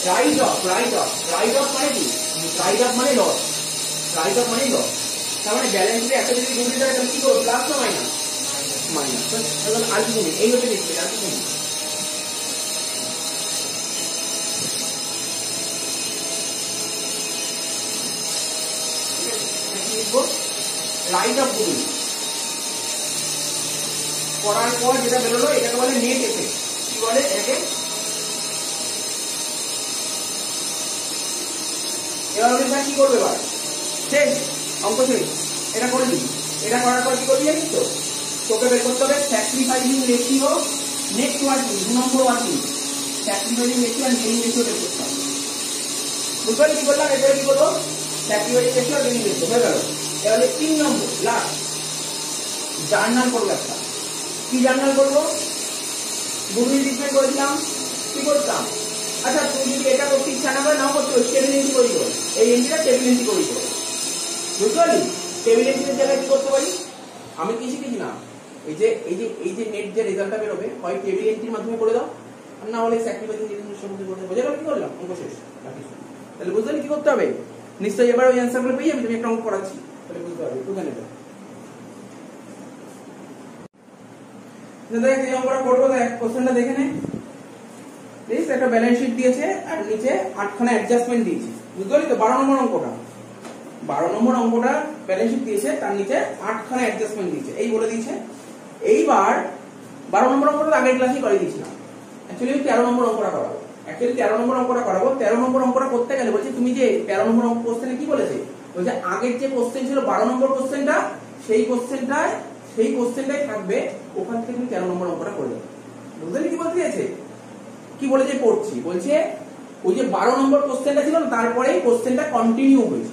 Right of, right of, right of মানে কি? রাইট অফ মানে লস, রাইট অফ মানে লস। তার মানে ব্যালেন্স শিটের অ্যাসেটে যদি গুডউইল থাকে তাহলে কি করব? প্লাস না মাইনাস? মাইনাস। তাহলে আর কিছু নেই, এই হচ্ছে দেখতে, আর কিছু নেই। রাইট অফ গুডউইল করার পর যেটা বেরোলো এটাকে বলে নেট এফেক্ট, কি বলে এটাকে? এবার আমরা কি করবে? এবার শেষ, অঙ্ক শেষ, এটা করে দিবি। এটা করার পর কি করবি জানিস তো? তোকে বের করতে হবে স্যাক্রিফাইসিং রেশিও নেট ওয়ার্কিং, 2 নম্বর ওয়ার্কিং, স্যাক্রিফাইসিং রেশিও আর গেইন রেশিও বের করতে হবে। বুঝতে পারলি কি বললাম? এরপরে কি করবো? স্যাক্রিফাইসিং রেশিও আর গেইন রেশিও হয়ে গেল। এবার 3 নম্বর লাস্ট জার্নাল করবো একটা। কি জার্নাল করবো? গুডউইল ট্রিটমেন্ট করেছিলাম, কি করতাম? আচ্ছা তুই যদি এটা করতে ইচ্ছা না করে নাও করতে, টেবিল এন্ট্রি করি করে, এই এন্ট্রিটা টেবিল এন্ট্রি করি করে, বুঝতে পারলি? টেবিল এন্ট্রির জায়গায় কি করতে পারি? আমি কি শিখেছি না, এই যে নেট যে রেজাল্টটা বেরোবে, হয় টেবিল এন্ট্রির মাধ্যমে করে দাও, আর না হলে স্যাক্রিফাইসিং রেশিওর সম্বন্ধে করে দাও। বোঝা গেল কি করলাম? অঙ্ক শেষ। তাহলে বুঝতে পারলি কি করতে হবে? নিশ্চয়ই এবার ওই অ্যান্সারগুলো পেয়ে যাবি, তুমি একটা অঙ্ক করাচ্ছি, তাহলে বুঝতে পারবে। একটু জানে দেখ এই অঙ্কটা করবো, দেখ কোশ্চেনটা দেখে নে। প্লিজ, একটা ব্যালেন্স শিট দিয়েছে আর নিচে 8খানা অ্যাডজাস্টমেন্ট দিয়েছে, বুঝতে পারলি তো? 12 নম্বর অঙ্কটা, 12 নম্বর অঙ্কটা ব্যালেন্স শিট দিয়েছে, তার নিচে 8খানা অ্যাডজাস্টমেন্ট দিয়েছে, এই বলে দিয়েছে। এইবার 12 নম্বর অঙ্কটা আগের ক্লাসেই করে দিয়েছিলাম, অ্যাকচুয়ালি 13 নম্বর অঙ্কটা করাবো। 13 নম্বর অঙ্কটা করাবো। 13 নম্বর অঙ্কটা করতে গেলে বলছে তুমি যে 13 নম্বর অঙ্ক কোশ্চেনে কি বলেছে? বলছে আগের যে কোশ্চেন ছিল 12 নম্বর কোশ্চেনটা, সেই কোশ্চেনটাই থাকবে, ওখান থেকে তুমি 13 নম্বর অঙ্কটা করে দেবে। বুঝলি কি বলতে চাইছে? কি বলেছে পড়ছি, বলছে ওই যে 12 নম্বর কোশ্চেনটা ছিল না, তারপরে কোশ্চেনটা কন্টিনিউ হয়েছে।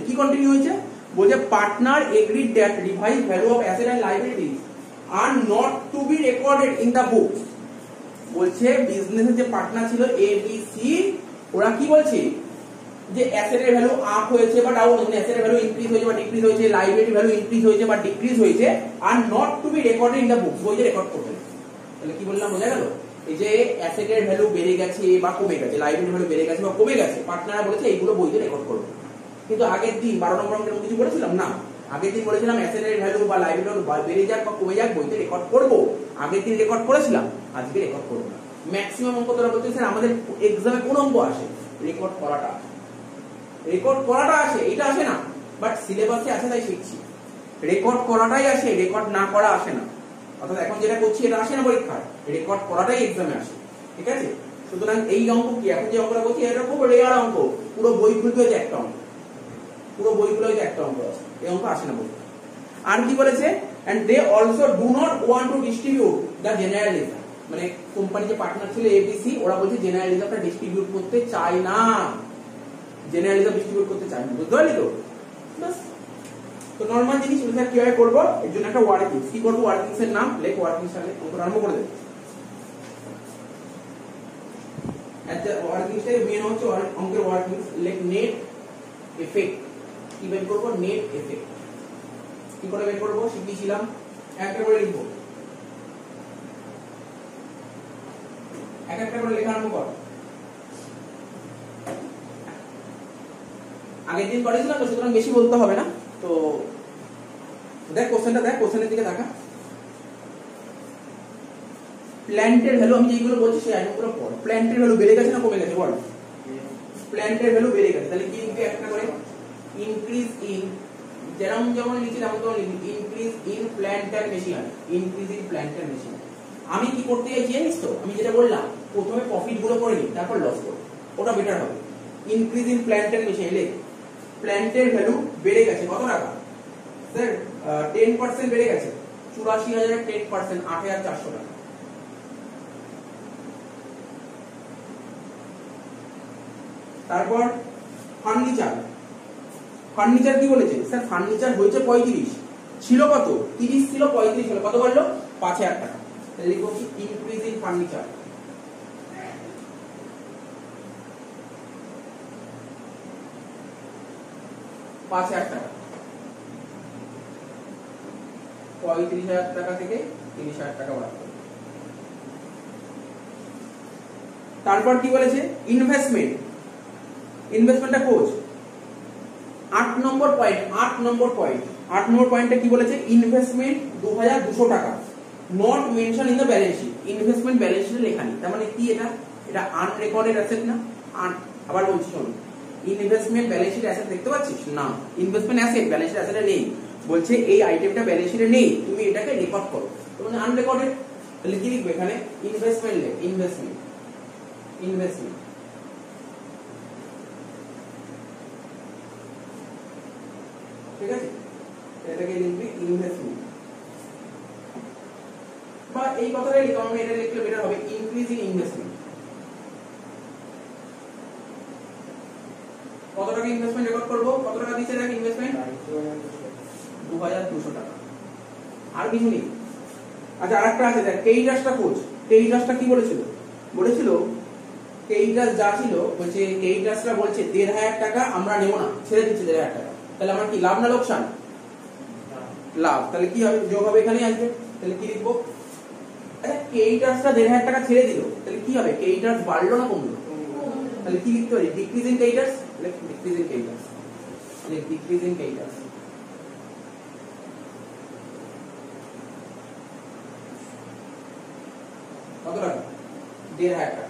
কি কন্টিনিউ হয়েছে? বলছে partner agreed that revise value of asset and liabilities are not to be recorded in the books. বলছে বিজনেসের যে পার্টনার ছিল এ বি সি, ওরা কি বলছে? যে অ্যাসেটের ভ্যালু আপ হয়েছে বা ডাউন হয়েছে, অ্যাসেটের ভ্যালু ইনক্রিজ হয়েছে বা ডিক্রিজ হয়েছে, লায়াবিলিটি ভ্যালু ইনক্রিজ হয়েছে বা ডিক্রিজ হয়েছে, are not to be recorded in the books, বইতে রেকর্ড করতে। তাহলে কি বললাম? বোঝা গেল? এই যে অ্যাসেটের ভ্যালু বেড়ে গেছে বা কমে গেছে, লায়াবিলিটির ভ্যালু বেড়ে গেছে বা কমে গেছে, পার্টনাররা বলেছে এইগুলো বইতে রেকর্ড করবে। কিন্তু আগের দিন 12 নম্বর অঙ্কের কিছু বলেছিলাম না, আগের দিন বলেছিলাম অ্যাসেটের ভ্যালু বা লায়াবিলিটি বেড়ে যাক বা কমে যাক বইতে রেকর্ড করব। আগের দিন রেকর্ড করেছিলাম, আজকে রেকর্ড করব না। ম্যাক্সিমাম অঙ্ক তোরা বলতে স্যার আমাদের এক্সামে কোন অঙ্ক আসে? রেকর্ড করাটা আসে, এটা আসে না, বাট সিলেবাসে আছে তাই শিখছি। রেকর্ড করাটাই আসে, রেকর্ড না করা আসে না। অর্থাৎ এখন যেটা করছি এটা আসে না পরীক্ষায়, রেকর্ড করাটাই এক্সামে আসে, ঠিক আছে? সুতরাং এই অঙ্ক কি, এখন যে অঙ্কটা করছি এটা খুব রেয়ার অঙ্ক, পুরো বই খুলতে হয়েছে একটা অঙ্ক, পুরো বইগুলো হয়তো একটা অঙ্ক আছে, এই অঙ্ক আসে না বই। আর কি বলেছে, and they also do not want to distribute the generalism, মানে কোম্পানি যে পার্টনার ছিল এবিসি, ওরা বলছে জেনারেলিজমটা ডিস্ট্রিবিউট করতে চায় না, জেনারেলিজম ডিস্ট্রিবিউট করতে চায় না, বুঝতে পারলি তো? বাস, তো নরমাল জিনিস এটা কিভাবে করব, এর জন্য একটা ওয়ার্কিংস কি করব, ওয়ার্কিংস এর নাম লেখ, ওয়ার্কিংস এর অঙ্ক আরম্ভ করে দেব। আচ্ছা, ওয়ার্কিংস এর মেন হচ্ছে অঙ্কের ওয়ার্কিংস, লেখ নেট এফেক্ট, কি বের করব, নেট এফেক্ট কি করে বের করব শিখিয়েছিলাম, একটা করে লিখব, এক একটা করে লেখা আরম্ভ কর। আগের দিন করেছিলাম তো, সুতরাং বেশি বলতে হবে না। তো দেখ কোশ্চেনটা, দেখ কোশ্চেনের দিকে দেখা, প্ল্যান্টের ভ্যালু, আমি যেগুলো বলছি সেই আইটেমগুলো পড়। প্ল্যান্টের ভ্যালু বেড়ে গেছে না কমে গেছে বল? প্ল্যান্টের ভ্যালু বেড়ে গেছে, তাহলে কি লিখবি একটা করে, ইনক্রিজ ইন, যেমন যেমন লিখি তেমন তেমন লিখবি, increase in planter machinery, increase in planter machinery. আমি কি করতে চাইছি জানিস তো, আমি যেটা বললাম প্রথমে প্রফিট গুলো করে নিই তারপর লস করব, ওটা বেটার হবে। ইনক্রিজ ইন প্ল্যান্টার মেশিনারি, প্ল্যান্টের ভ্যালু বেড়ে গেছে কত টাকা স্যার, 10% বেড়ে গেছে, 84,000 এর 10% 8,400 টাকা। তারপর ফার্নিচার, ফার্নিচার কি বলেছে স্যার, ফার্নিচার হয়েছে 35, ছিল কত 30 ছিল 35 হলো, কত বললো 5,000 টাকা। তাহলে লিখো কি, ইনক্রিজ ইন ফার্নিচার, ৳5,000, 35,000 টাকা থেকে 30,000 টাকা বাড়াতে হবে। তারপর কি বলেছে, ইনভেস্টমেন্ট, ইনভেস্টমেন্টটা কোচ 8 নম্বর পয়েন্ট, 8 নম্বর পয়েন্টে কি বলেছে, ইনভেস্টমেন্ট 2,200 টাকা, not mention in the balance sheet, investment balance শিটে লেখা নেই। তার মানে কি, এটা আনরেকর্ডেড অ্যাসেট না? আবার বলছি শোন, ইনভেস্টমেন্ট ব্যালেন্স শিট অ্যাসেট দেখতে পাচ্ছিস না, ইনভেস্টমেন্ট অ্যাসেট ব্যালেন্স শিট অ্যাসেটে নেই, বলছে এই আইটেমটা ব্যালেন্স শিটে নেই, তুমি এটাকে রেকর্ড করো, মানে আনরেকর্ডেড। তাহলে কি লিখবে এখানে, ইনভেস্টমেন্ট লেখ, ইনভেস্টমেন্ট, ইনভেস্টমেন্ট, ঠিক আছে, এটাকে লিখবি ইনভেস্টমেন্ট, বা এই কথাটাই লিখো, আমি এটা লিখলে বেটার হবে, ইনক্রিজ ইন ইনভেস্টমেন্ট। কত টাকা ইনভেস্টমেন্ট রেকর্ড করব, কত টাকা দিচ্ছে দেখ ইনভেস্টমেন্ট, 2,200 টাকা, আর কিছু নেই। আচ্ছা আরেকটা আছে দেখ, কেইটাসটা খোঁজ, কেইটাসটা কি বলেছিল, কেইটাস যা ছিল, বলছে কেইটাসটা বলছে 1,500 টাকা আমরা নেব না, ছেড়ে দিচ্ছে 1,500 টাকা। তাহলে আমার কি লাভ না লোকসান? লাভ। তাহলে কি হবে, যোগ হবে, এখানেই আসবে। তাহলে কি লিখবো, আচ্ছা কেইটাসটা 1,500 টাকা ছেড়ে দিল, তাহলে কি হবে, কেইটাস বাড়লো না কমলো? তাহলে কি লিখতে পারি, ডিক্রিজ ইন কেইটাস, ডিক্রিজ ইন কেইটাস, ডিক্রিজ ইন কেইটাস। কত টাকা, 1,500 টাকা,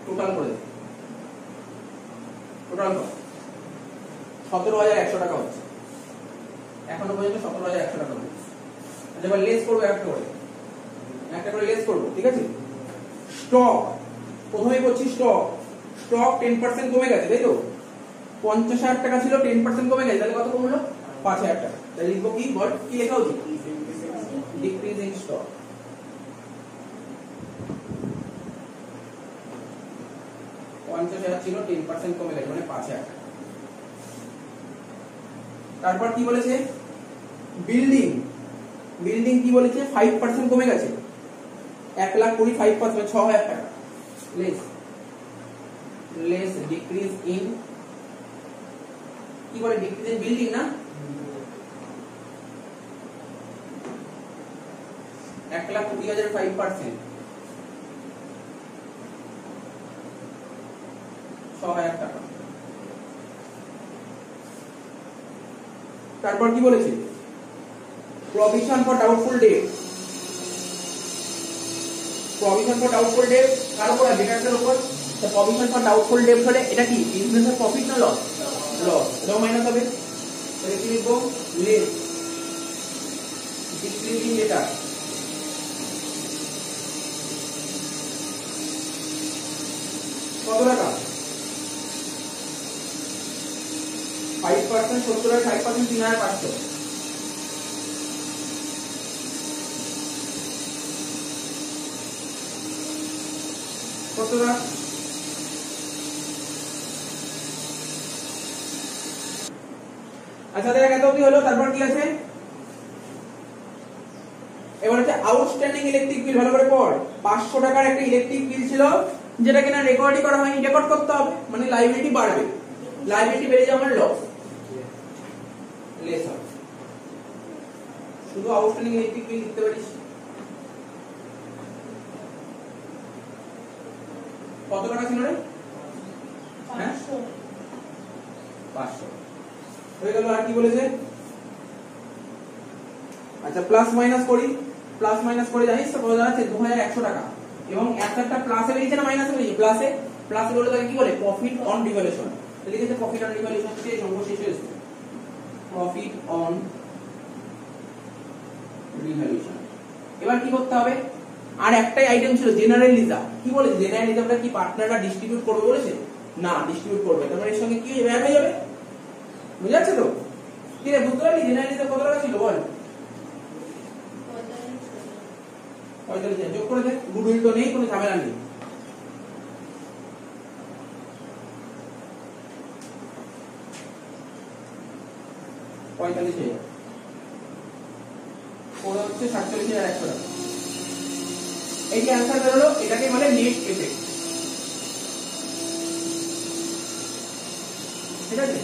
টোটাল করে টোটাল 17,100 টাকা হচ্ছে, এখনো পর্যন্ত 17,100 টাকা হচ্ছে। এবার লেস করবো একটা করে লেস করবো, ঠিক আছে। স্টক, প্রথমে করছি স্টক, 10% কমে গেছে, তাই তো, 50,000 টাকা ছিল, 10% কমে গেছে, তাহলে কত কমলো, 5,000 টাকা। তাহলে লিখবো কি, বল কি লেখা উচিত, ডিক্রিজ ইন স্টক। ছিল 10% কমে গেছে, মানে 5,000 টাকা। তারপর কি বলেছে, বিল্ডিং কি বলেছে, 5% কমে গেছে, 1,20,000 5%, 6,000 টাকা, লেস ডিক্রিজ ইন, কি বলে, ডিক্রিজ ইন বিল্ডিং না, 1,20,000 5%, 6,000 টাকা। তারপর কি বলেছে, provision for doubtful debt, provision for doubtful debt কার উপর, ডেটার্সের উপর। তো প্রভিশন ফর ডাউটফুল ডেট হলে এটা কি, বিজনেসের প্রফিট না লস, লস, এটাও মাইনাস হবে। তাহলে কি লিখবো, লেস ডিক্রিজিং ডেটা, কত টাকা, 5% 70 আর 5% 3500 কতটা? আচ্ছা দেখ এত অবধি হলো, তারপর কি আছে? এবার হচ্ছে আউটস্ট্যান্ডিং ইলেকট্রিক বিল। ভালো করে পড়। 500 টাকার একটা ইলেকট্রিক বিল ছিল যেটা কিনা রেকর্ডই করা হয়নি, রেকর্ড করতে হবে, মানে লাইবিলিটি বাড়বে, লাইবিলিটি বেড়ে যাবে আমার লস লেস হবে। শুধু আউটস্ট্যান্ডিং ইলেকট্রিক বিল লিখতে পারিস। কত টাকা ছিল রে? 500 হয়ে গেল। আর কি বলেছে? আচ্ছা প্লাস মাইনাস করি, প্লাস মাইনাস করে জানিস তো কত দাঁড়াচ্ছে? 2100 টাকা। এবং একটা প্লাসে বেরিয়েছে না মাইনাসে বেরিয়েছে? প্লাসে। প্লাসে বলে তাকে কি বলে? Profit on devaluation. লিখেছে প্রফিট অন ডিভ্যালুয়েশন থেকে এই অঙ্ক শেষ হয়েছে। Profit on devaluation. এবার কি করতে হবে? আর একটাই আইটেম ছিল জেনারেল রিজার্ভ। কি বলেছে? জেনারেল রিজার্ভটা কি পার্টনাররা ডিস্ট্রিবিউট করবে বলেছে? না, ডিস্ট্রিবিউট করবে। তার মানে এর সঙ্গে কি অ্যাড হয়ে যাবে? বুঝা যাচ্ছে তো? কি রে বুঝতে পারলি জেনারেল রিজার্ভ কত টাকা ছিল বল? 45 যোগ করে দে। গুডউইল তো নেই, কোনো ঝামেলা নেই। ওরা হচ্ছে 47,100 টাকা। এই যে অ্যান্সার বেরোলো এটাকে বলে নেট এফেক্ট। ঠিক আছে?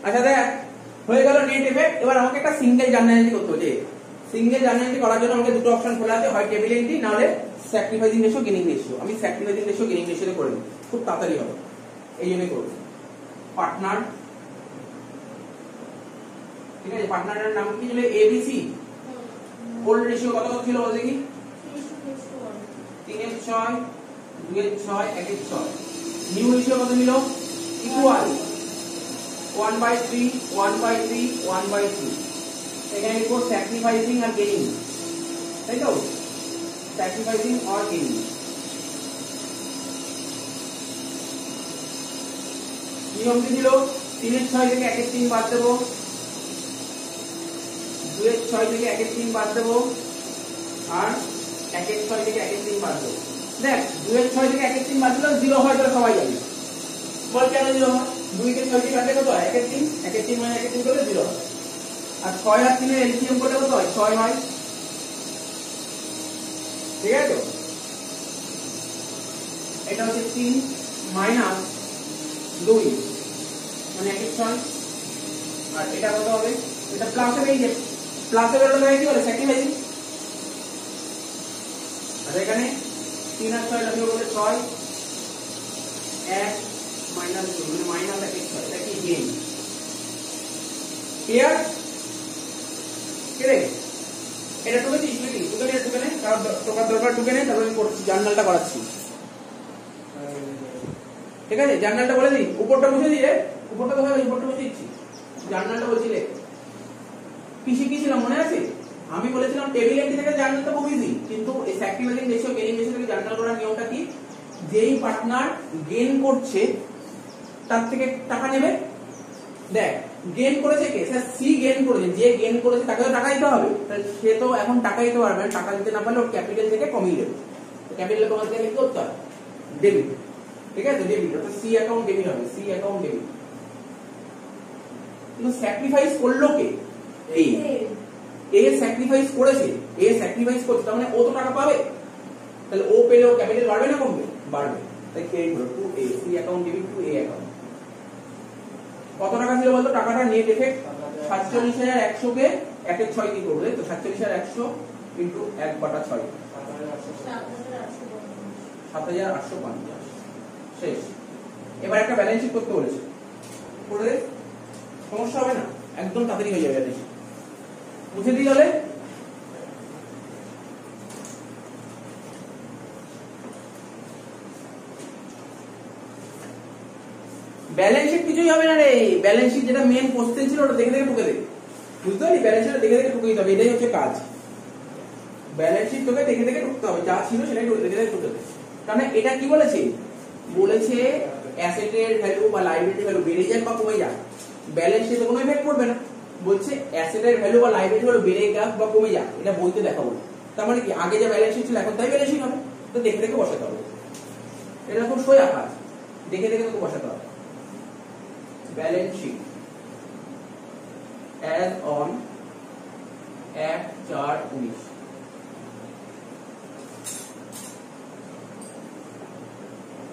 আচ্ছা দেখ হয়ে গেল নেট এফেক্ট। এবার আমাকে একটা সিঙ্গেল জার্নালিটি করতে হবে। সিঙ্গেল জার্নালিটি করার জন্য আমাকে দুটো অপশন খোলা আছে, হয় টেবিল এন্ট্রি না হলে স্যাক্রিফাইসিং রেশিও গেইনিং রেশিও। আমি স্যাক্রিফাইসিং রেশিও গেইনিং রেশিওতে করে নিই, খুব তাড়াতাড়ি হবে, এই জন্যই করব। পার্টনার, ঠিক আছে, পার্টনারের নাম কি ছিল? এবিসি। ওল্ড রেশিও কত ছিল বলতে কি? 3:6, 2:6, 1:6। নিউ রেশিও কত ছিল? ইকুয়াল 1/3, 1/3, 1/3। এখানে লিখবো স্যাক্রিফাইসিং আর গেইনিং, তাই তো? স্যাক্রিফাইসিং আর গেইনিং। নিয়ম কি ছিল? 3:6 থেকে 1/3 বাদ দেবো, 2:6 থেকে 1/3 বাদ দেবো, আর 1:6 থেকে 1/3 বাদ দেবো। দেখ 2:6 থেকে 1/3 বাদ দিলে 0 হয়, তাহলে সবাই জানে। বল কেন 0 হয়? 2 কে 6 দিয়ে কাটলে কত হয়? 1/3, 1/3 মানে 1/3 করলে 0 হয়। আর 6 আর 3 এর এলসিএম করলে কত হয়? 6 হয়। ঠিক আছে? এটা হচ্ছে 3 মাইনাস 2 মানে 1/6। আর এটা কত হবে? এটা প্লাসে বেরিয়ে যাবে, প্লাসে বেরোলে কি বলে? স্যাক্রিফাইসিং। আর এখানে 3 আর 6 লাগবে বলে 6, 1 মাইনাস 2 মানে মাইনাস 1/6। এটা কি গেইন? ক্লিয়ার? ক্লিয়ার? এটা টুকে দিস নাকি? টুকে নে, কারণ টোকার দরকার টুকে নে, তারপর আমি করছি, জার্নালটা করাচ্ছি। ঠিক আছে? জার্নালটা বলে দিই, উপরটা মুছে দিয়ে, উপরটা তো হবে, উপরটা মুছে দিচ্ছি। জার্নালটা বলছিলে কি শিখিয়েছিলাম মনে আছে? আমি বলেছিলাম টেবিল এন্ট্রি থেকে জার্নালটা খুব ইজি, কিন্তু এই স্যাক্রিফাইসিং রেশিও গেইনিং রেশিও থেকে জার্নাল করার নিয়মটা কি? যেই পার্টনার গেইন করছে তার থেকে টাকা নেবে। দেখ গেইন করেছে কে? স্যার সি গেইন করেছে, যে গেইন করেছে তাকে তো টাকা দিতে হবে, তাহলে সে তো এখন টাকা দিতে পারবে না, টাকা দিতে না পারলে ওর ক্যাপিটাল থেকে কমিয়ে দেবে। ক্যাপিটাল কমাতে গেলে কি করতে হবে? ডেবিট। ঠিক আছে? ডেবিট, অর্থাৎ সি অ্যাকাউন্ট ডেবিট হবে, সি অ্যাকাউন্ট ডেবিট। কিন্তু স্যাক্রিফাইস করলো কে? এ স্যাক্রিফাইস করেছে, এ স্যাক্রিফাইস করছে, তার মানে ও তো টাকা পাবে, তাহলে ও পেলে ও ক্যাপিটাল বাড়বে না কমবে? বাড়বে। তাই ক্রেডিট হলো to A, C account debit to A account. কত টাকা ছিল বলতো? টাকাটা নেট এফেক্ট 47,100 কে 1/6 দিয়ে করবে, তো 47,100 ইনটু 1/6 7,850 শেষ। এবার একটা ব্যালেন্স শিট করতে বলেছে, করে দে, সমস্যা হবে না, একদম তাড়াতাড়ি হয়ে যাবে। ব্যালেন্স বুঝে দিই হলে ব্যালেন্স শিট কিছুই হবে না রে। ব্যালেন্স শিট যেটা মেন কোশ্চেন ছিল ওটা দেখে দেখে টুকে দে, বুঝতে পারলি? ব্যালেন্স শিটটা দেখে দেখে টুকে দিতে হবে, এটাই হচ্ছে কাজ। ব্যালেন্স শিট তোকে দেখে দেখে টুকতে হবে, যা ছিল সেটাই দেখে দেখে টুকে দে। কারণ এটা কি বলেছে? বলেছে অ্যাসেটের ভ্যালু বা লাইবিলিটির ভ্যালু বেড়ে যাক বা কমে যাক, ব্যালেন্স শিটে কোনো ইফেক্ট পড়বে না। বলছে অ্যাসেটের ভ্যালু বা লাইবিলিটির ভ্যালু বেড়ে যাক বা কমে যাক, এটা বইতে দেখাবো না। তার মানে কি আগে যা ব্যালেন্স শিট ছিল এখন তাই ব্যালেন্স শিট হবে, তো দেখে দেখে বসাতে হবে। এটা খুব সোজা কাজ, দেখে দেখে তো বসাতে হবে। Balance sheet as on 1/4/19।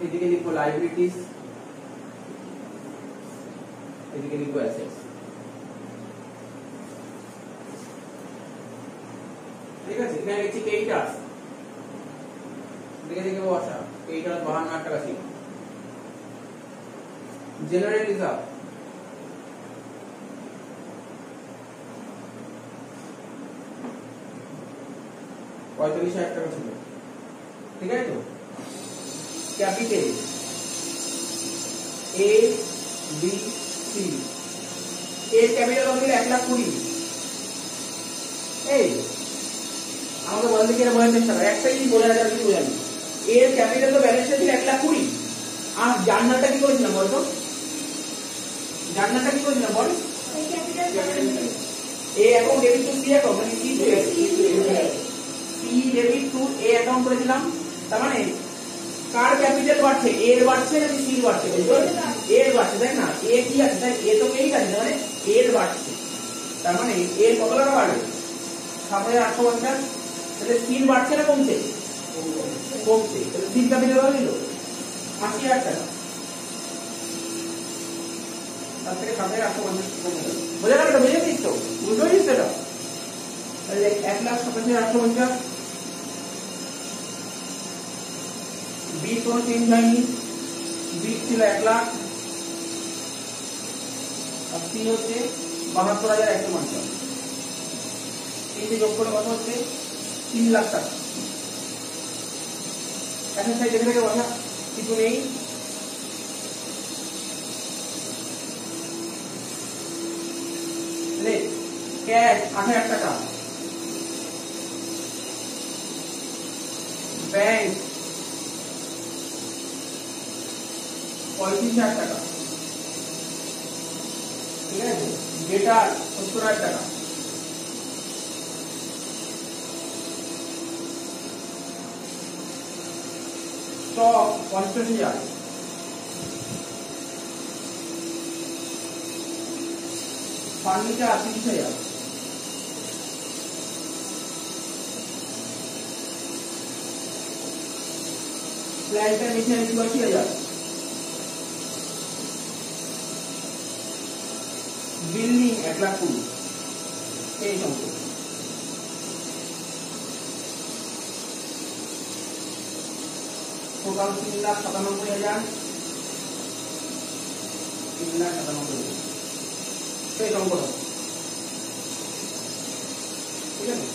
এদিকে লিখবো লাইবিলিটিস, এদিকে লিখবো অ্যাসেটস। ঠিক আছে, এখানে লিখছি ক্রেডিটার্স, দেখে দেখে বসা। ক্রেডিটার্স 52,000 টাকা ছিল। জেনারেল রিজার্ভ 45,000 টাকা ছিল। ঠিক আছে তো, ক্যাপিটাল এ বি সি, এর ক্যাপিটাল কত ছিল? 1,20,000। এই আমাকে বলতে কি বলার চেষ্টা করে, একটা জিনিস বোঝা যাবে কি বোঝালি, এর ক্যাপিটাল তো ব্যালেন্সটা ছিল 1,20,000, আর জার্নালটা কি করেছিলাম বলতো? জার্নালটা কি করেছিলাম বল? A account debit to C account, মানে C debit to A account করেছিলাম। তার মানে কার ক্যাপিটাল বাড়ছে, এর বাড়ছে নাকি সি বাড়ছে? এর বাড়ছে, তাই না? এ কি আছে, তাই এ তো কেই আছে, মানে এর বাড়ছে। তার মানে এর কত টাকা বাড়বে? 7,850। তাহলে সি বাড়ছে না কমছে? কমছে। তাহলে সি ক্যাপিটাল কত ছিল? 80,000 টাকা। তার থেকে 7,850 কমে গেল। বোঝা গেল? এটা বুঝে নিস তো, বুঝতে পারছিস তো? এটা তাহলে 1,87,850। বি কোনো চেঞ্জ হয়নি, বি ছিল 1 লাখ, আর সি হচ্ছে 72,150। তিনটে যোগ করে কত হচ্ছে? 3 লাখ টাকা। এখন সাইড দেখে দেখে বসা, কিছু নেই। ক্যাশ 8,000 টাকা, ব্যাংক 35,000 টাকা। ঠিক আছে, ডেটার 70,000 টাকা, stock 50,000, furniture 30,000, plant and machinery 82,000, building 1,20,000। এই সংখ্যা টোটাল 3,97,000, 3,97,000। এই সংখ্যা ঠিক আছে।